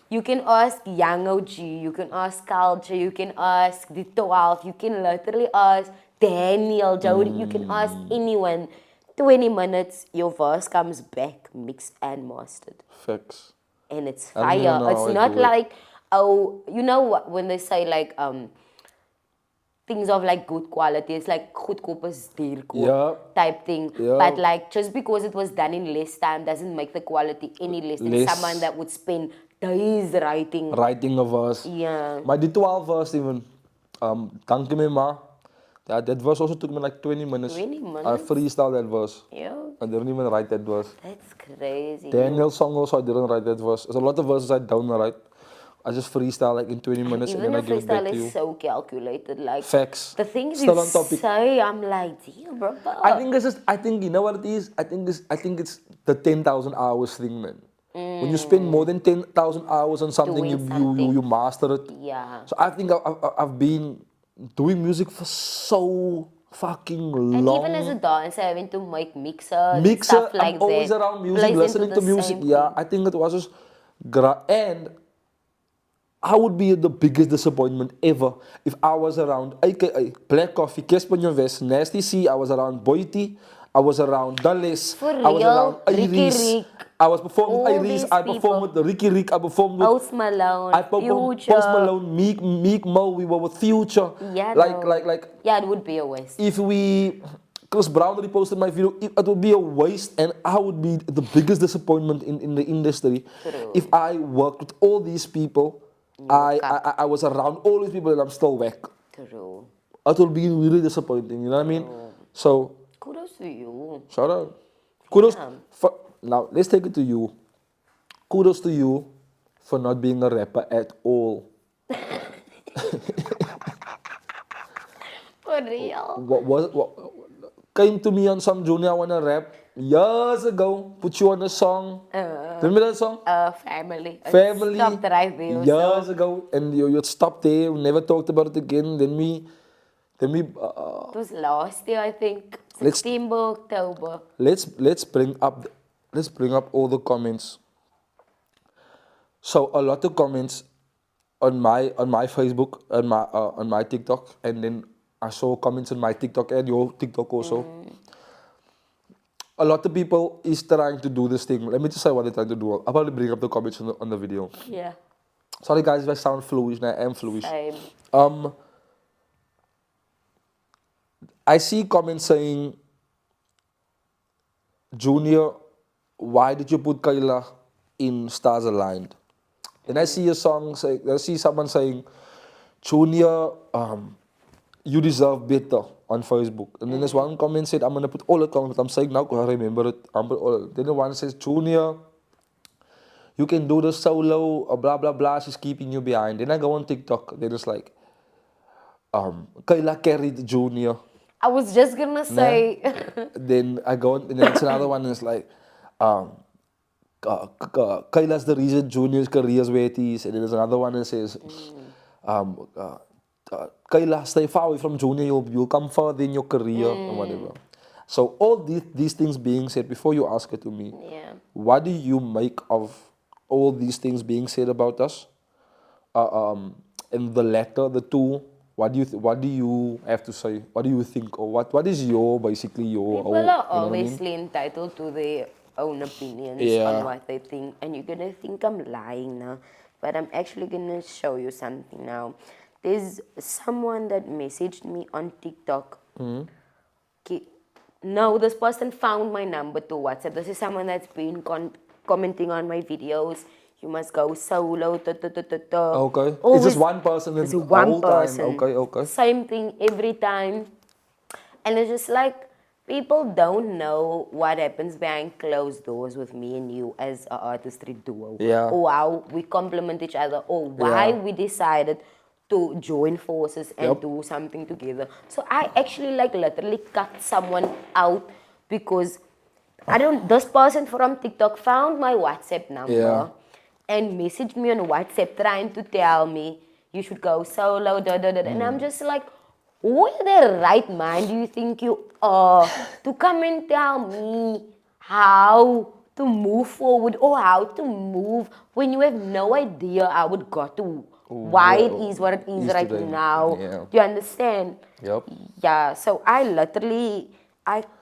B: you can ask Young OG, you can ask Culture, you can ask the 12, you can literally ask Daniel, Jody, you can ask anyone. 20 minutes, your verse comes back, mixed and mastered.
A: Facts.
B: And it's
A: I don't even
B: fire.
A: know
B: It's
A: how I
B: not
A: do it.
B: like, oh, you know what, when they say like, things of like good quality. It's like goedkoop is duurkoop
A: Yeah,
B: type thing.
A: yeah.
B: But like just because it was done in less time doesn't make the quality any less than someone
A: Less
B: that would spend days writing.
A: writing a verse.
B: Yeah.
A: Maar die 12 verse even, Dank me ma. Yeah, that verse also took me like 20 minutes.
B: 20
A: I
B: minutes?
A: freestyle that verse.
B: Yeah.
A: I didn't even write that verse.
B: That's crazy.
A: Daniel's song also I didn't write that verse. There's a lot of verses I don't write. I just freestyle like in 20 minutes and
B: Even
A: then I
B: your
A: give it back
B: freestyle
A: to
B: is
A: you.
B: so calculated. Like
A: Facts.
B: the things you
A: Still on topic.
B: say, I'm like, damn, bro.
A: I think you know what it is? I think it's the 10,000 hours thing, man. When you spend more than 10,000 hours on something,
B: Doing something.
A: you master it.
B: Yeah.
A: So I think I've been doing music for so fucking
B: And
A: long.
B: even as a dancer, having to make mixers and
A: Mixer,
B: stuff like
A: I'm always
B: that
A: around music,
B: plays into
A: listening
B: the
A: to music.
B: same
A: Yeah,
B: thing.
A: I think it was just and I would be the biggest disappointment ever if I was around AKA Black Coffee, Kesponyo West, Nasty C, I was around Boyti, I was around Dulles,
B: For
A: I was around
B: real, Ricky
A: Iris,
B: Rick,
A: I was performing with
B: all
A: Iris,
B: these
A: I performed
B: people,
A: with Ricky Rick, I performed with
B: Post Malone,
A: I performed Post
B: Future.
A: Malone, Meek Mo, we were with Future.
B: Yeah, no. Yeah, it would be a waste.
A: If we Chris Brown reposted my video, it would be a waste and I would be the biggest disappointment in the industry.
B: True.
A: If I worked with all these people, I was around all these people and I'm still back.
B: True.
A: It will be really disappointing, you know what I mean? So,
B: Kudos to you.
A: shout out. Kudos
B: Yeah.
A: for, now let's take it to you. Kudos to you for not being a rapper at all.
B: For real.
A: What came to me on some Junior I wanna rap years ago, put you on a song. Remember that song?
B: Family.
A: Family.
B: Stopped right there.
A: Years
B: So
A: ago, and you stopped there, we never talked about it again. Then we
B: it was last year, I think.
A: Let's-
B: September, October.
A: let's bring up all the comments. So a lot of comments on my Facebook, on my TikTok, and then I saw comments on my TikTok and your TikTok also. A lot of people is trying to do this thing. Let me just say what they're trying to do. I'll probably bring up the comments on the video.
B: Yeah.
A: Sorry guys if I sound fluish, and I am fluish.
B: Same.
A: I see comments saying, Junior, why did you put Kayla in Stars Aligned? Then I see I see someone saying, Junior, you deserve better on Facebook. And then there's one comment said, I'm gonna put all the comments. I'm saying now because I remember it. Then the one says, Junior, you can do the solo, blah blah blah. She's keeping you behind. Then I go on TikTok. Then it's like, Kayla carried Junior.
B: I was just gonna say.
A: Then I go on, and then it's another one. And it's like, Kayla's the reason Junior's career is where it is. And then there's another one that says, Kayla, stay far away from Junior. You'll come further in your career or whatever. So all these things being said, before you ask it to me,
B: Yeah.
A: what do you make of all these things being said about us? And the latter, the two, what do you have to say? What do you think, or what is your basically your?
B: People
A: you know
B: are
A: what I mean?
B: obviously entitled to their own opinions
A: Yeah.
B: on what they think, and you're gonna think I'm lying now, but I'm actually gonna show you something now. There's someone that messaged me on TikTok. No, this person found my number to WhatsApp. This is someone that's been commenting on my videos. You must go solo.
A: Okay. It's
B: Always,
A: just one person
B: it's
A: the
B: one
A: whole
B: person.
A: time. Okay.
B: Same thing every time. And it's just like, people don't know what happens behind closed doors with me and you as an artistry duo.
A: Yeah.
B: Or how we complement each other. Or why
A: Yeah.
B: we decided to join forces and do something together. So I actually like literally cut someone out because this person from TikTok found my WhatsApp number and messaged me on WhatsApp trying to tell me you should go solo, and I'm just like, who in their right mind do you think you are to come and tell me how to move forward or how to move when you have no idea how it got to why it is what it is right
A: today.
B: now.
A: Yeah.
B: Do you understand?
A: Yep.
B: Yeah, so I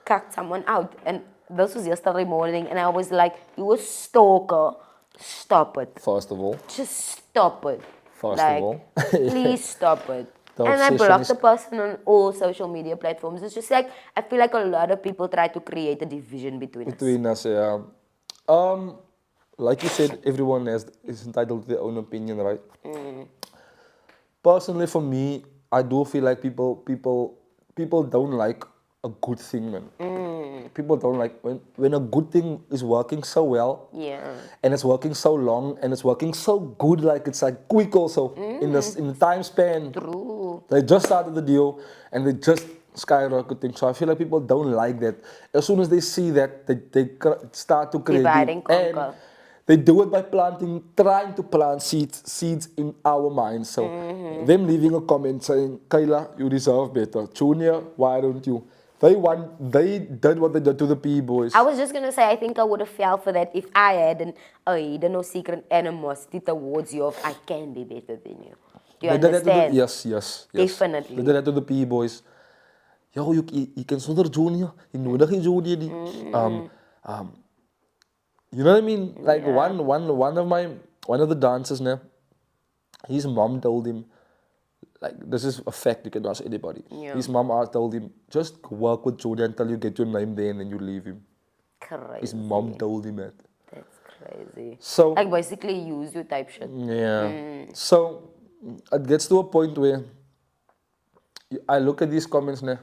B: cut someone out, and this was yesterday morning, and I was like, you a stalker, stop it.
A: First of all.
B: Just stop it.
A: First of
B: Like,
A: all.
B: please stop it.
A: The
B: And I
A: obsession
B: blocked
A: is
B: the person on all social media platforms. It's just like, I feel like a lot of people try to create a division between us.
A: between us, yeah. Um, like you said, everyone is entitled to their own opinion, right? Personally, for me, I do feel like people don't like a good thing, man. People don't like when a good thing is working so well,
B: Yeah.
A: and it's working so long, and it's working so good, like it's like quick also in the time span.
B: True.
A: They just started the deal and they just skyrocketing. So I feel like people don't like that. As soon as they see that, they start to create
B: Divide
A: it.
B: and
A: And
B: conquer.
A: they do it by trying to plant seeds in our minds. So them leaving a comment saying, Kayla, you deserve better. Junior, why don't you? They did what they did to the P boys.
B: I was just gonna say, I think I would have fell for that if I had a hidden or secret animosity towards you of I can be better than you. Do you
A: They did that to the,
B: understand?
A: yes.
B: Definitely.
A: They did that to the P boys. Yo, you can zonder Junior. Je nodig geen Junior nie. Um, you know what I mean? Like one of the dancers now, his mom told him, like this is a fact, you can ask anybody.
B: Yeah.
A: His mom told him, just work with Junior until you get your name there and then you leave him.
B: Crazy.
A: His mom told him that.
B: That's crazy.
A: So
B: Like basically use you type shit.
A: yeah. So it gets to a point where I look at these comments now.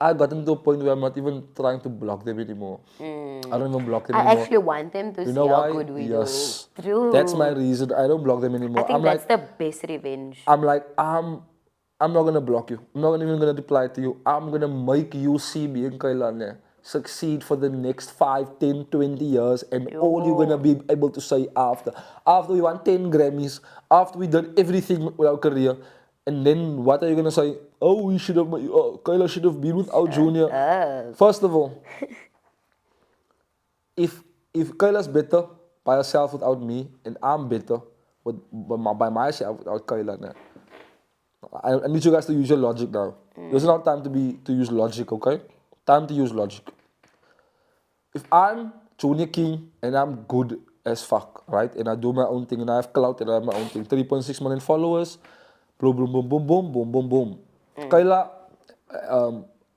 A: I gotten to a point where I'm not even trying to block them anymore. I don't even block them
B: I
A: anymore.
B: actually want them to
A: You
B: see
A: know
B: how
A: why?
B: good we
A: Yes.
B: do. True.
A: That's my reason. I don't block them
B: I
A: anymore.
B: think that's the best revenge.
A: I'm like, I'm not gonna block you. I'm not even gonna reply to you. I'm gonna make you see me and Kailane succeed for the next 5, 10, 20 years, and all you're gonna be able to say after we won 10 Grammys, after we did everything with our career, and then what are you gonna say? Oh, we should have, Kaila should have been with our junior. First of all, if Kaila's better by herself without me, and I'm better by myself without Kaila, nah, I need you guys to use your logic now. This is not time to use logic, okay? Time to use logic. If I'm Junior King and I'm good as fuck, right? And I do my own thing and I have clout and I have my own thing. 3.6 million followers. Boom, boom, boom, boom, boom, boom, boom, boom. Kayla,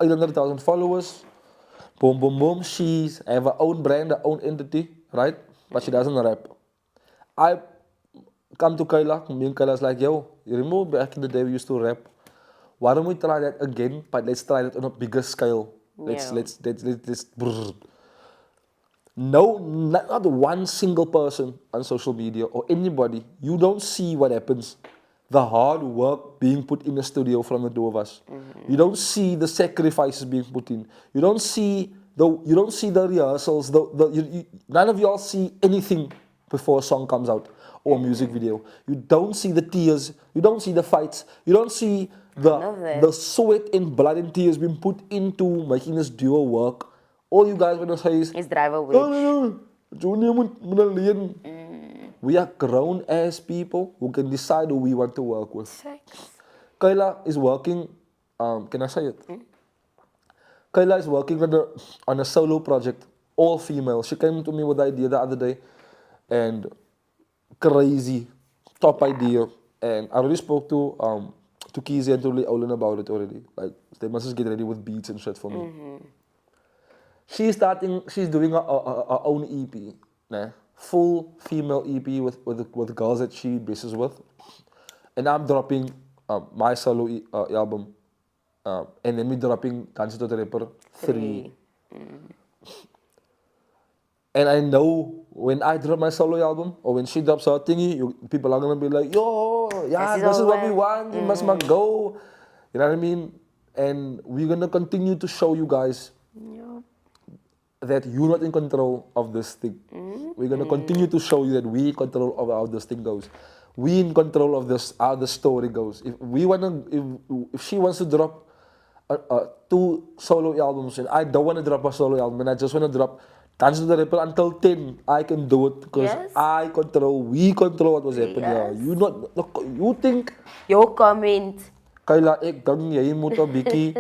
A: 800,000 followers. Boom, boom, boom. She's have her own brand, her own entity, right? But she doesn't rap. I come to Kayla, me and Kayla's like, yo, you remember back in the day we used to rap? Why don't we try that again? But let's try it on a bigger scale. Let's brrr. No, not one single person on social media or anybody. You don't see what happens. The hard work being put in the studio from the two of us. You don't see the sacrifices being put in. You don't see the rehearsals. None of y'all see anything before a song comes out or a music video. You don't see the tears. You don't see the fights. You don't see the sweat and blood and tears being put into making this duo work. All you guys want to say is,
B: driver witch.
A: no, Junior moet alleen. We are grown ass people who can decide who we want to work with. Kayla is working, can I say it? Kayla is working on a solo project, all female. She came to me with the idea the other day, and crazy, top idea. And I already spoke to Kizzy and to Olin about it already. Like, they must just get ready with beats and shit for me. She's doing her own EP, nah? Full female EP with girls that she bases with. And I'm dropping my solo album. And then me dropping Dance to the Rapper 3. And I know when I drop my solo album or when she drops her thingy, people are gonna be like, yo, yeah, this is what we want. You must go. You know what I mean? And we're gonna continue to show you guys that you're not in control of this thing. We're gonna continue to show you that we in control of how this thing goes. We in control of this how the story goes. If she wants to drop two solo albums and I don't want to drop a solo album and I just want to drop Dance to the Ripple until 10, I can do it because we control what was happening.
B: Yes.
A: You think
B: Your comment.
A: Kaila ek dang jy moet 'n bietjie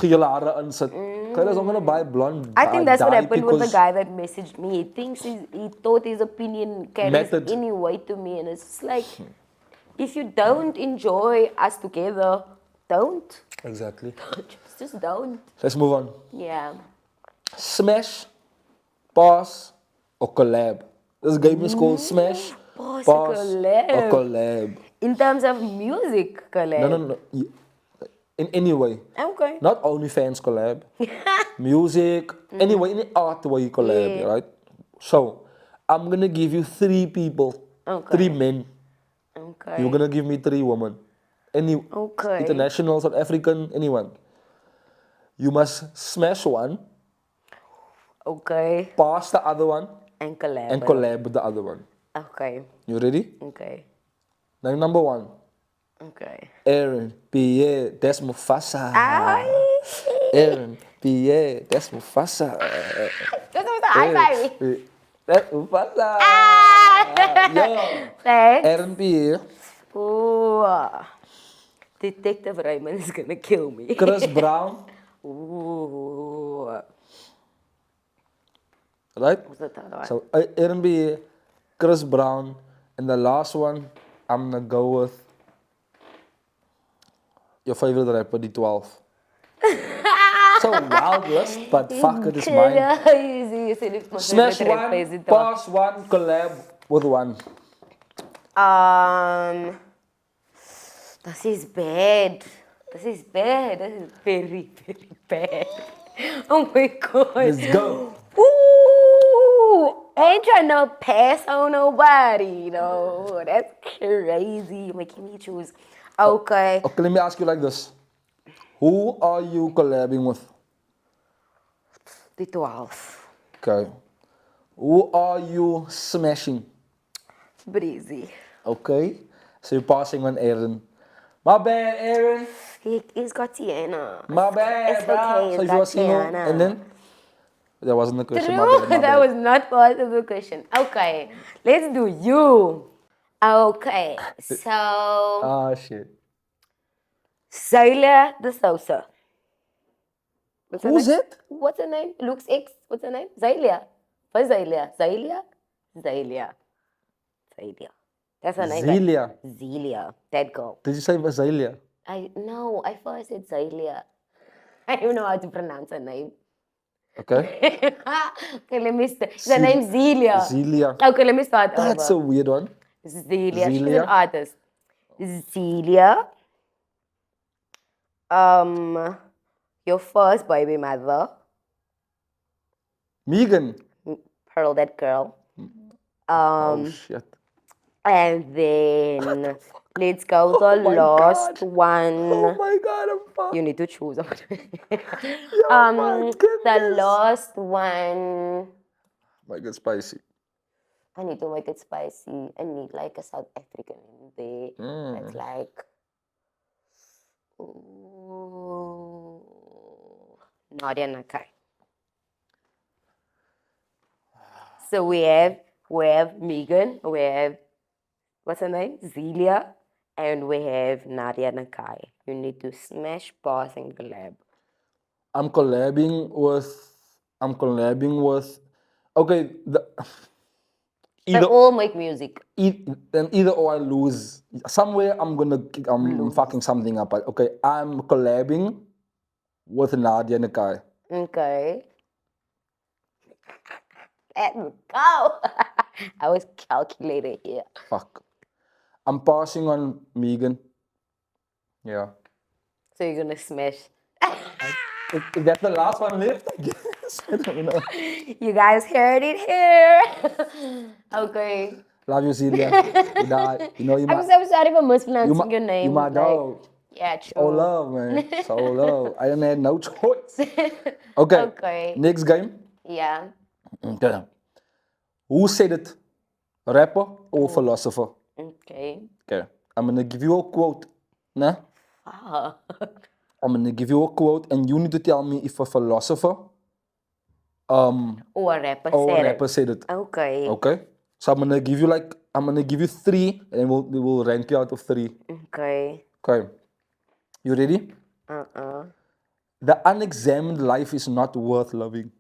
A: gele hare insit. Kaila is not gonna buy blonde.
B: I think that's what
A: dye
B: happened with the
A: because
B: guy that messaged me. He thought his opinion carries
A: Method.
B: any weight to me, and it's just like, if you don't enjoy us together, don't.
A: Exactly.
B: Just don't.
A: Let's move on.
B: Yeah.
A: Smash, pause, or collab. This game is called Smash,
B: Pause,
A: pause,
B: collab.
A: or collab.
B: In terms of music collab.
A: No. In any way.
B: Okay.
A: Not only fans collab. Music, anyway, any art way collab, right? So, I'm gonna give you 3 people.
B: Okay.
A: 3 men.
B: Okay.
A: You're gonna give me 3 women. Any international, South African, anyone. You must smash one,
B: Okay.
A: pass the other one,
B: And collab.
A: and collab with the other one.
B: Okay.
A: You ready?
B: Okay.
A: Now, number 1.
B: Okay.
A: Aaron, Pierre, that's Mufasa.
B: Ay!
A: Aaron, Pierre, that's Mufasa.
B: That's what high five.
A: That's Mufasa. Yo.
B: Thanks.
A: Aaron, Pierre,
B: Ooh. Detective Raymond is gonna kill me.
A: Chris Brown,
B: Ooh.
A: right?
B: What's the third one?
A: So Aaron, Pierre, Chris Brown, and the last one, I'm gonna go with your favorite rapper, D12. So wild list, but fuck it, it's mine. Smash one, pass one, collab with one.
B: This is bad. This is bad. This is very, very bad. Oh my god.
A: Let's go.
B: Ooh, I ain't trying to pass on nobody, no. That's crazy. Making me choose. Okay.
A: Okay, let me ask you like this. Who are you collabing with?
B: The 12.
A: Okay. Who are you smashing?
B: Breezy.
A: Okay. So you're passing on Aaron. My bad, Aaron.
B: He's got Tiana.
A: My bad,
B: It's
A: bro.
B: okay,
A: So
B: he's
A: you were
B: got
A: single,
B: Tiana.
A: and then? That wasn't the question. My
B: True,
A: bad, my
B: that
A: bad.
B: was not part of the question. Okay, let's do you. Okay, so
A: Ah, shit.
B: Zelia de Sousa. What's her
A: Who's
B: name?
A: it?
B: What's her name? Luke's ex. What's her name? Zelia. What's Zelia? Zelia? Zelia. Zelia. That's her name. right?
A: Zelia.
B: Zelia. That girl.
A: Did you say Zelia?
B: I first said Zelia. I don't know how to pronounce her name.
A: Okay.
B: Okay, let me start. Her name's Zelia.
A: Zelia.
B: Okay, let me start
A: That's
B: over.
A: a weird one.
B: Zelia. She's
A: Zelia.
B: an artist. Zelia. Your first baby mother.
A: Megan.
B: Pearl, that girl.
A: Oh, shit.
B: And then let's go the
A: my
B: last
A: God.
B: one.
A: Oh my god, I'm fucked.
B: You need to choose.
A: my
B: The
A: goodness.
B: last one.
A: Might get spicy.
B: I need to make it spicy. I need like a South African in there. That's like, ooh, Nadia Nakai. So we have Megan, we have, what's her name? Zelia, and we have Nadia Nakai. You need to smash, pass, and collab.
A: I'm collabing with. Okay,
B: They all make music.
A: then either or I lose. Somewhere I'm fucking something up. Okay, I'm collabing with Nadia Nakai.
B: Okay. Let's go. I was calculated here.
A: Fuck. I'm passing on Megan. Yeah.
B: So you're gonna smash.
A: If that's the last one left, I guess.
B: You guys heard it here. Okay.
A: Love you, Celia. You die. You know you
B: I'm so sorry for mispronouncing your name.
A: You my
B: like,
A: dog.
B: yeah,
A: It's all
B: true.
A: love, man. It's all love. I didn't have no choice. Okay.
B: Okay.
A: Next game.
B: Yeah.
A: Okay. Who said it? Rapper or philosopher?
B: Okay.
A: Okay. I'm gonna give you a quote. Nah?
B: Fuck.
A: I'm gonna give you a quote and you need to tell me if a philosopher
B: Or a rapper
A: or a
B: said
A: rapper
B: it.
A: said it.
B: Okay.
A: Okay? So I'm gonna give you three and we'll rank you out of three.
B: Okay.
A: Okay. You ready? The unexamined life is not worth living.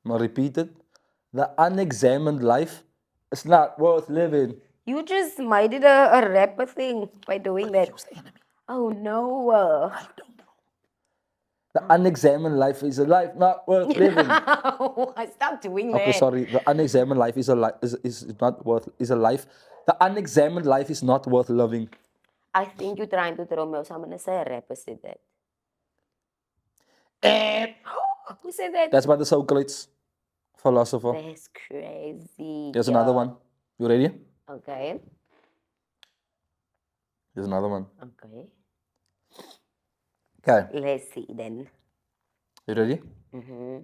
A: I'm gonna repeat it. The unexamined life is not worth living.
B: You just made it a rapper thing by doing that. Oh no.
A: The unexamined life is a life not worth living.
B: Stop doing
A: Okay,
B: that.
A: sorry. The unexamined life is a life is not worth is a life. The unexamined life is not worth living.
B: I think you're trying to throw me off. So I'm gonna say a rapper said that. Who said that?
A: That's by the Socrates philosopher.
B: That's crazy.
A: There's another one. You ready?
B: Okay.
A: There's another one.
B: Okay.
A: Okay.
B: Let's see then.
A: You ready?
B: Mm-hmm.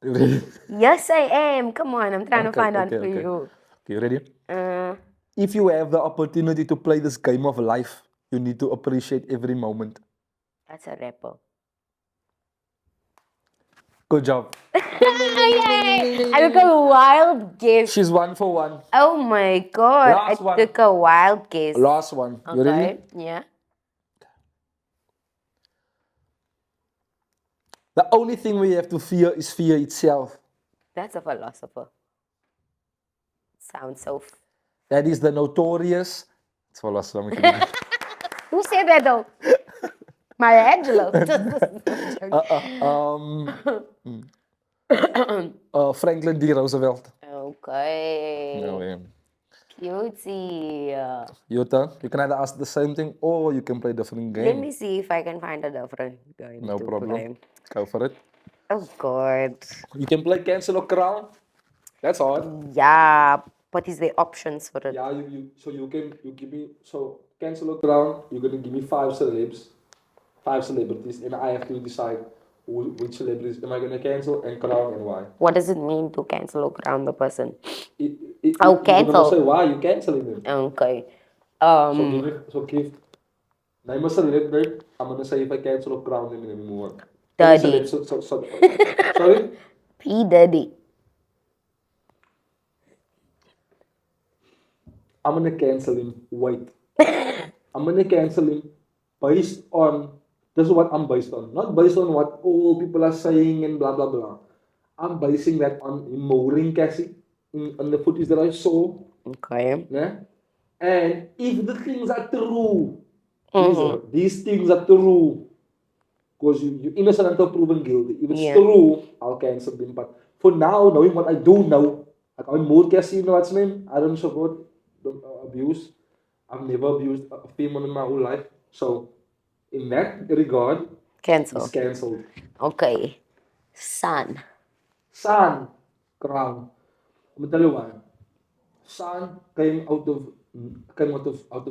A: You ready?
B: Yes, I am. Come on, I'm trying to
A: Okay,
B: find out
A: okay,
B: for
A: okay.
B: you.
A: Okay, you ready?
B: Uh,
A: If you have the opportunity to play this game of life, you need to appreciate every moment.
B: that's a rapper.
A: Good job.
B: Yay! I took a wild guess.
A: She's 1 for 1.
B: Oh my god!
A: Last
B: I
A: one.
B: took a wild guess.
A: Last one. You ready?
B: Okay. Yeah.
A: The only thing we have to fear is fear itself.
B: That's a philosopher. Sounds so.
A: That is the notorious. It's philosopher.
B: Who said that though? Maya Angelou.
A: Franklin D. Roosevelt.
B: Okay.
A: No way.
B: Cutie.
A: Your turn. You can either ask the same thing or you can play different game.
B: Let me see if I can find a different game
A: No
B: to
A: problem.
B: play.
A: Go for it.
B: Oh God.
A: You can play cancel or crown. That's hard.
B: Yeah. What is the options for it?
A: Yeah, you give me cancel or crown. You're gonna give me 5 celebrities, and I have to decide which celebrities am I gonna cancel and crown and why.
B: What does it mean to cancel or crown the person?
A: You're gonna say why you canceling them.
B: Okay.
A: Name a celebrity. I'm gonna say if I cancel or crown them and then we move on.
B: Daddy.
A: Sorry?
B: P Daddy.
A: I'm gonna cancel him. Wait. I'm gonna cancel him based on this is what I'm based on. Not based on what all people are saying and blah blah blah. I'm basing that on him mouring Cassie on the footage that I saw.
B: Okay.
A: Yeah? And if the things are true, these things are true, because you're innocent until proven guilty. If it's true, I'll cancel them. But for now, knowing what I do know, like I'm more Cassie, you know what's name? I don't support abuse. I've never abused a female in my whole life. So, in that regard,
B: Cancel.
A: it's cancelled.
B: Okay. Sun.
A: Son, crown. I'm gonna tell you why. Son came out of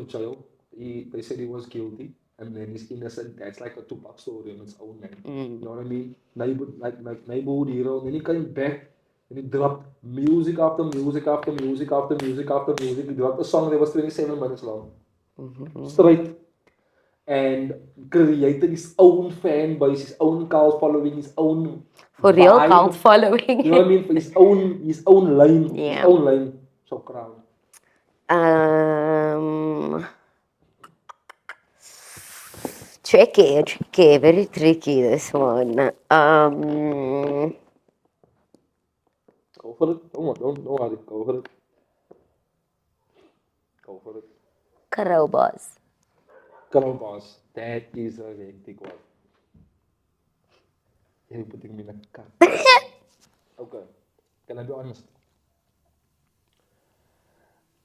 A: jail. They said he was guilty, and then he's innocent. That's like a Tupac story on its own, man. You know what I mean? Neighborhood hero. Then he came back and he dropped music after music after music after music after music. He dropped a song that was 27 minutes long, straight, and created his own fan base, his own cult following, his own
B: For real
A: vibe.
B: cult following.
A: You know what I mean? For his own lane, his
B: Yeah.
A: own lane. So crown.
B: Tricky, very tricky this one.
A: Go for it. Don't worry. Go for it. Go for it.
B: Crowbars.
A: Crown boss. That is a hectic one. You're putting me in a cut. Okay. Can I be honest?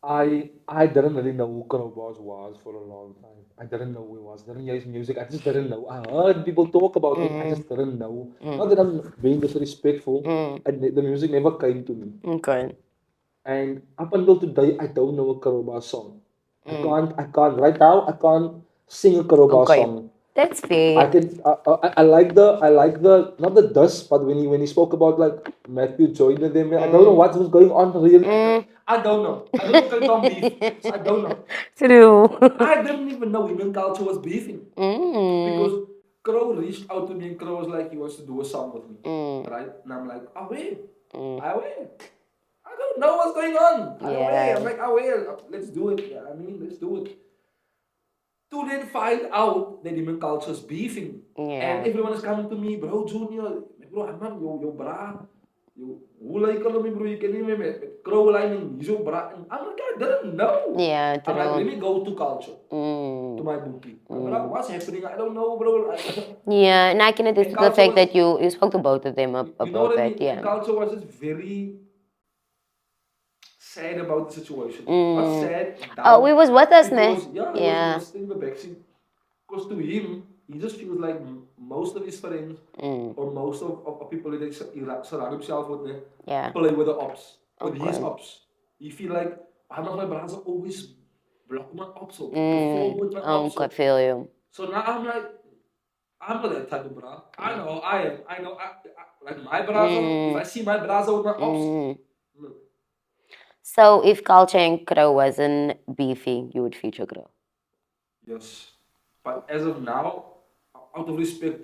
A: I didn't really know who Crowbars was for a long time. I didn't know who he was. Didn't hear his music. I just didn't know. I heard people talk about him. I just didn't know. Not that I'm being disrespectful. The music never came to me.
B: Okay.
A: And up until today, I don't know a Crowbar song. I can't. Right now, I can't sing a Crowbar
B: Okay.
A: song.
B: That's
A: I
B: fair.
A: can I like the not the dust, but when he spoke about like Matthew Jordan them, I don't know what was going on really. I don't know. I don't know what kind of beef. So I don't know.
B: True.
A: I didn't even know women culture was beefing because Crow reached out to me and Crow was like he wants to do a song with me, right? And I'm like, oh wait, I will. I don't know what's going on. I will. I'm
B: Yeah.
A: like, I will. Let's do it. Yeah, I mean, let's do it to then find out that human culture is beefing. And
B: Yeah.
A: everyone is coming to me, bro, Junior, bro, I'm yo, bra. Yo, hoe like me, bro, you can even met crow lining, you bra. And I'm like, I didn't know.
B: Yeah,
A: I'm like, let
B: true.
A: me go to culture, to my bookie. Bro, what's happening? I don't know, bro.
B: Yeah, and I can attest
A: And
B: to the
A: culture
B: fact
A: was,
B: that you spoke to both of them
A: you know
B: about
A: what I
B: that.
A: mean? And
B: Yeah.
A: culture was just very sad about the situation. Not sad,
B: Oh, he
A: down.
B: was with us, ne?
A: Because, yeah, he
B: Yeah.
A: was sitting in the backseat. Because to him, he just feels like most of his friends or most of people that he surround himself with
B: Yeah.
A: play with the ops, with his
B: Okay.
A: ops. He feel like, I'm not my brothers always block my ops up, perform with my ops
B: I
A: up.
B: feel you.
A: So now I'm like, I'm not that type of bra. I know I am. I know like my brother, if I see my brother with my ops, no.
B: So if Culture and Crow wasn't beefy, you would feature Crow.
A: Yes. But as of now, out of respect,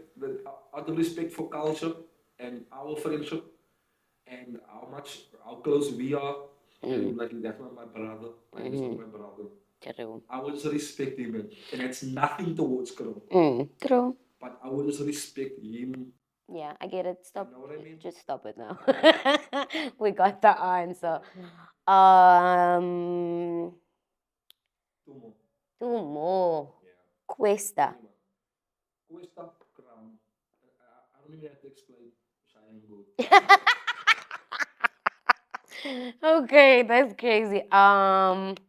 A: out of respect for culture and our friendship and how close we are, and like that's not my brother, like he's not my brother.
B: True.
A: I will just respect him, and it's nothing towards Kro.
B: True.
A: But I will just respect him.
B: Yeah, I get it. Stop.
A: You know what I mean?
B: Just stop it now. We got the answer. Um,
A: Two more.
B: two more.
A: Yeah.
B: Questa.
A: Anyway, Questa Crown. I don't even have to explain. I am good.
B: Okay, that's crazy.
A: And then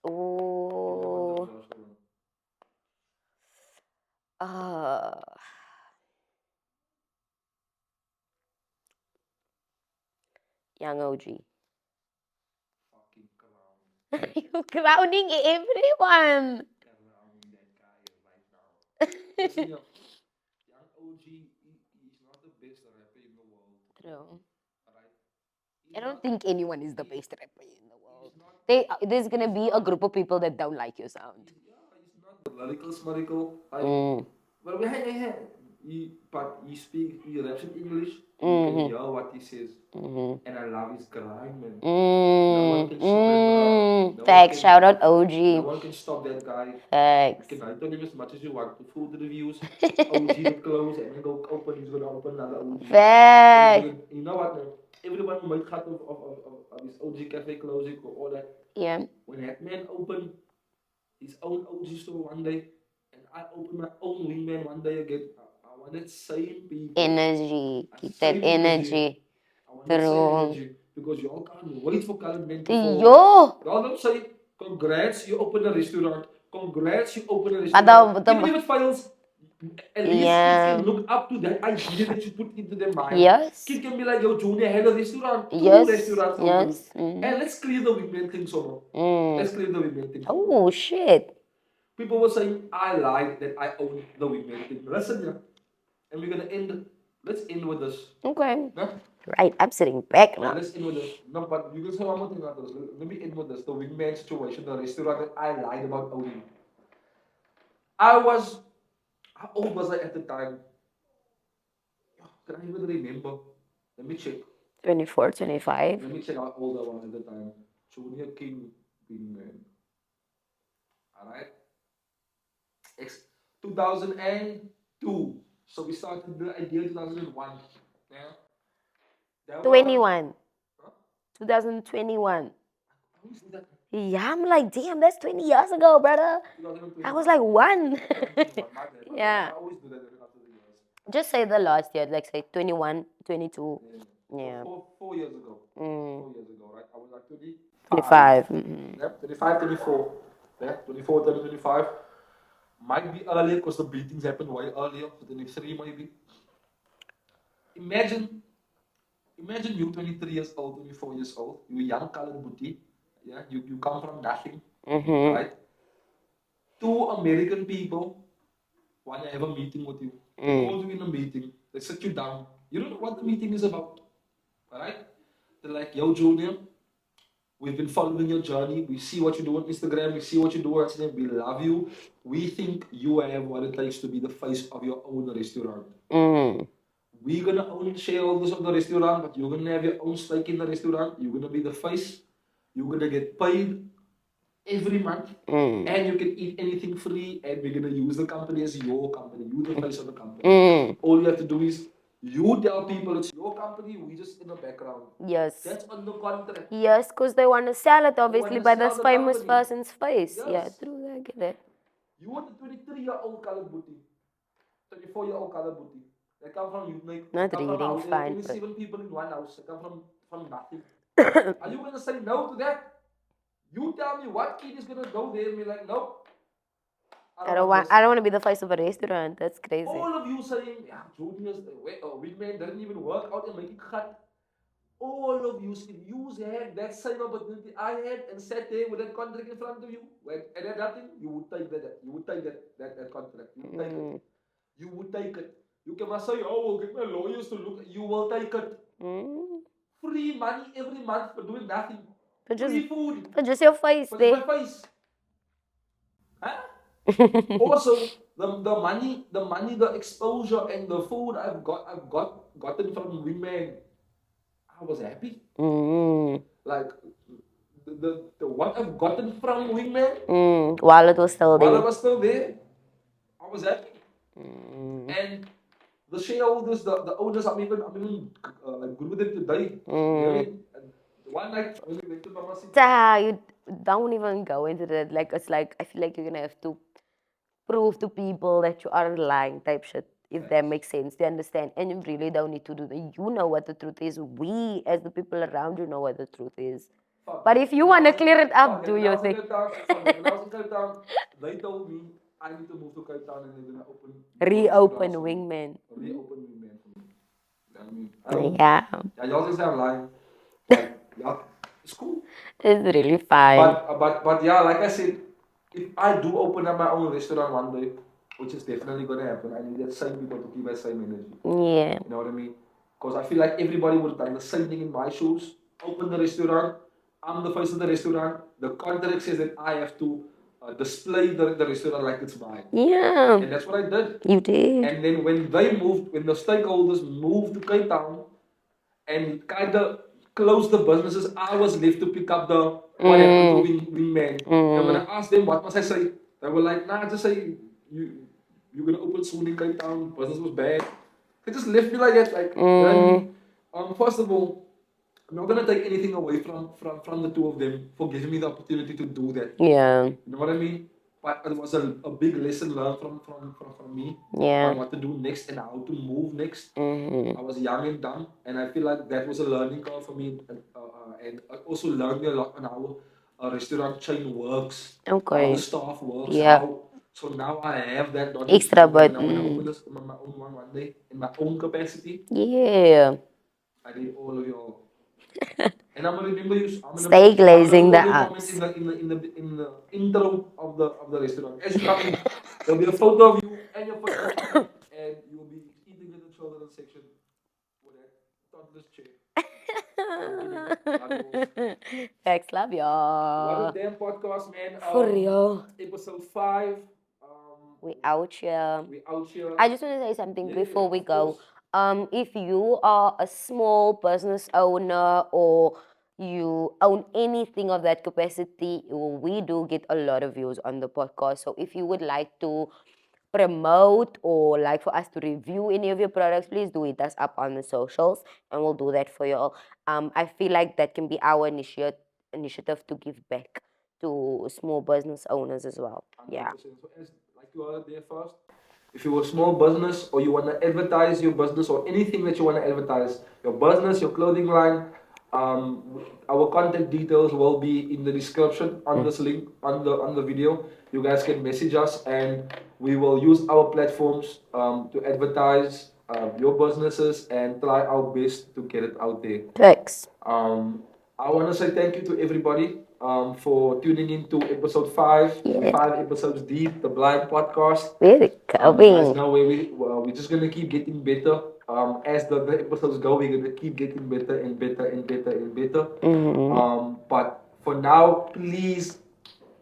A: what's the
B: Oh,
A: first one?
B: uh, young OG.
A: Fucking Crown.
B: You're crowning everyone.
A: Crown that guy right now. Listen, young OG, he's not the best rapper in the world.
B: True.
A: Right?
B: I
A: He's
B: don't
A: not.
B: think anyone is the best rapper in the world.
A: He's not.
B: There's gonna
A: He's
B: be a
A: not.
B: group of people that don't like your sound.
A: He's not the lyrical smarical. Like, well, he raps in English. You can hear what he says. And I love his grind, man. No one can stop that, bro.
B: Facts. Shout out OG.
A: No one can stop that guy. You
B: Facts.
A: can hate on him as much as you want. Food reviews, OG would close and then go open. He's gonna open another OG.
B: Facts.
A: You know what? Man? Everyone who might cut of his OG cafe closing or all that.
B: Yeah.
A: When that man opened his own OG store one day, and I opened my own wingman one day again. I want that same people.
B: Energy. Keep that
A: Same
B: energy.
A: I want that same energy because y'all can't wait for Callum to perform.
B: Yo.
A: Y'all don't say, congrats, you open a restaurant. Congrats, you open a
B: But
A: restaurant.
B: the
A: Even if it fails, at least kids can look up to that idea that you put into their mind.
B: Yes.
A: Kids can be like, yo, Junior had a restaurant, two
B: Yes.
A: restaurants open.
B: Yes.
A: And let's clear the women thing somehow. Let's clear the women thing somehow.
B: Oh shit.
A: People were saying, I lied that I own the women thing. Listen, yeah. And we're gonna let's end with this.
B: Okay.
A: Huh?
B: Right, I'm sitting back now.
A: Let's end with this. No, but you can say one more thing about this. Let me end with this. The wingman situation, the restaurant that I lied about owning. How old was I at the time? Can I even remember? Let me check.
B: 24, 25.
A: Let me check how old I was at the time. Junior King Wingman. Alright? 2002. So we started the idea 2001. Yeah?
B: 21.
A: Huh?
B: 2021.
A: How is that?
B: Yeah, I'm like, damn, that's 20 years ago, brother. I was like one. Yeah.
A: I always do that after the years.
B: Just say the last year, like say 21, 22. Yeah.
A: 4 years ago. 4 years ago, right? I was like 20.
B: 25.
A: Yeah, 25, 24. Yeah, 24, 25. Might be earlier because the beatings happened way earlier. 23 maybe. Imagine, imagine you 23 years old, 24 years old. You're a young colored booty. Yeah, you come from nothing, right? Two American people want to have a meeting with you. They call you in a meeting. They sit you down. You don't know what the meeting is about, right? They're like, yo, Junior, we've been following your journey. We see what you do on Instagram. We see what you do on Instagram. We love you. We think you have what it takes to be the face of your own restaurant. We're gonna own shareholders of the restaurant, but you're gonna have your own stake in the restaurant. You're gonna be the face. You're gonna get paid every month, and you can eat anything free. And we're gonna use the company as your company. You're the face of the company. All you have to do is you tell people it's your company. We just in the background.
B: Yes.
A: That's on the contract.
B: Yes, because they want to sell it obviously by this
A: the
B: famous
A: company.
B: person's face.
A: Yes.
B: Yeah, true, I get it.
A: You are the 23-year-old colored booty, 24-year-old colored booty. They come from Unique.
B: Not
A: They come
B: reading
A: from
B: fine,
A: 27 people in one house. They come from nothing. Are you gonna say no to that? You tell me what kid is gonna go there and be like, nope.
B: I don't want to be the face of a restaurant. That's crazy.
A: All of you saying, yeah, Junior's Wingman didn't even work out and make it cut. All of you, if you had that same opportunity I had and sat there with that contract in front of you, and had nothing, you would take that. You would take that contract. You would take it. You would take it. You can say, oh, we'll get my lawyers to look. You will take it. Free money every month for doing nothing. Free food.
B: For just your face.
A: For just my face. Huh? Also, the money, the exposure, and the food I've gotten from Wingman, I was happy. Like the what I've gotten from Wingman,
B: while it was still there.
A: While I was still there, I was happy. And the shareholders, the owners, I'm even like good with them today. You know, one night I only went to Mama City.
B: You don't even go into that. Like it's like I feel like you're gonna have to prove to people that you aren't lying type shit, if that makes sense. They understand, and you really don't need to do that. You know what the truth is. We, as the people around you, know what the truth is. But if you want to clear it up, do your thing.
A: When I was in Cape Town, they told me I need to move to Cape Town and they're gonna
B: reopen Wingman.
A: Reopen Wingman for me. I mean,
B: yeah.
A: Y'all just have lying. But yeah, it's cool.
B: It's really fine.
A: But yeah, like I said, if I do open up my own restaurant one day, which is definitely gonna happen, I need that same people to keep that same energy.
B: Yeah.
A: You know what I mean? Because I feel like everybody would have done the same thing in my shoes. Open the restaurant. I'm the face of the restaurant. The contract says that I have to display the restaurant like it's mine.
B: Yeah.
A: And that's what I did.
B: You did.
A: And then when the stakeholders moved to Cape Town and kind of closed the businesses, I was left to pick up the what happened to Wingman. And when I asked them what must I say, they were like, nah, just say you're gonna open soon in Cape Town. Business was bad. They just left me like that. Like, you know what I mean? First of all, I'm not gonna take anything away from the two of them for giving me the opportunity to do that.
B: Yeah.
A: You know what I mean? But it was a big lesson learned from me.
B: Yeah.
A: On what to do next and how to move next. I was young and dumb, and I feel like that was a learning curve for me. And I also learned a lot on how a restaurant chain works.
B: Okay.
A: How the staff works.
B: Yeah.
A: So now I have that knowledge.
B: Extra, but
A: I want to open this my own one day in my own capacity.
B: Yeah.
A: I need all of your. And I'm gonna remember you.
B: Stay glazing the ups.
A: In the intro of the restaurant. As you come in, there'll be a photo of you and your photographer, and you'll be eating in the children's section with that toddler's chair.
B: Thanks, love y'all.
A: What a damn podcast, man.
B: For real.
A: Episode 5.
B: We out here.
A: We out here.
B: I just want to say something before we go. If you are a small business owner or you own anything of that capacity, we do get a lot of views on the podcast. So if you would like to promote or like for us to review any of your products, please do hit us up on the socials and we'll do that for you all. I feel like that can be our initiative to give back to small business owners as well. 100%. Yeah.
A: So like you heard there first, if you're a small business or you want to advertise your business or anything that you want to advertise, your business, your clothing line, Our contact details will be in the description on this link on the video. You guys can message us, and we will use our platforms to advertise your businesses and try our best to get it out there.
B: Thanks.
A: I want to say thank you to everybody for tuning in to episode 5.
B: Yeah.
A: We're 5 episodes deep, the Blime podcast.
B: Really
A: You guys
B: coming.
A: know we're just gonna keep getting better. As the episodes go, we're gonna keep getting better and better and better and better. But for now, please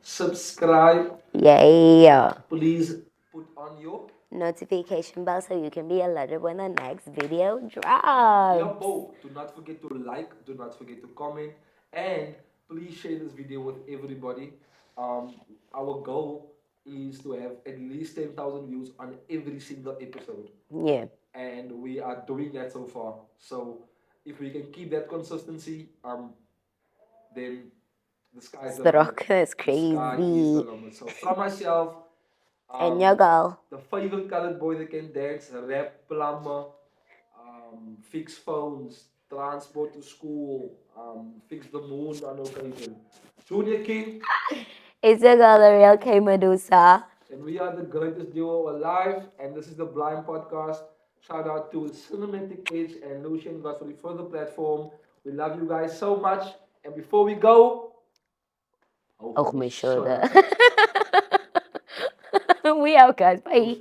A: subscribe.
B: Yeah.
A: Please put on your
B: Notification bell so you can be alerted when the next video
A: yeah,
B: drops.
A: Bo. Do not forget to like. Do not forget to comment, and please share this video with everybody. Our goal is to have at least 10,000 views on every single episode.
B: Yeah.
A: And we are doing that so far. So if we can keep that consistency, then the sky's the
B: The
A: limit.
B: rock is
A: The sky is the
B: crazy.
A: limit. So from myself,
B: And your girl.
A: the favorite colored boy that can dance, rap, plumber, fix phones, transport to school, fix the moon on occasion. Junior King,
B: It's your girl, the real K Medusa.
A: and we are the greatest duo alive. And this is the Blind Podcast. Shout out to Cinematic Edge and Lucian Gospel for the platform. We love you guys so much. And before we go,
B: Oh, my shoulder. We out, guys. Bye.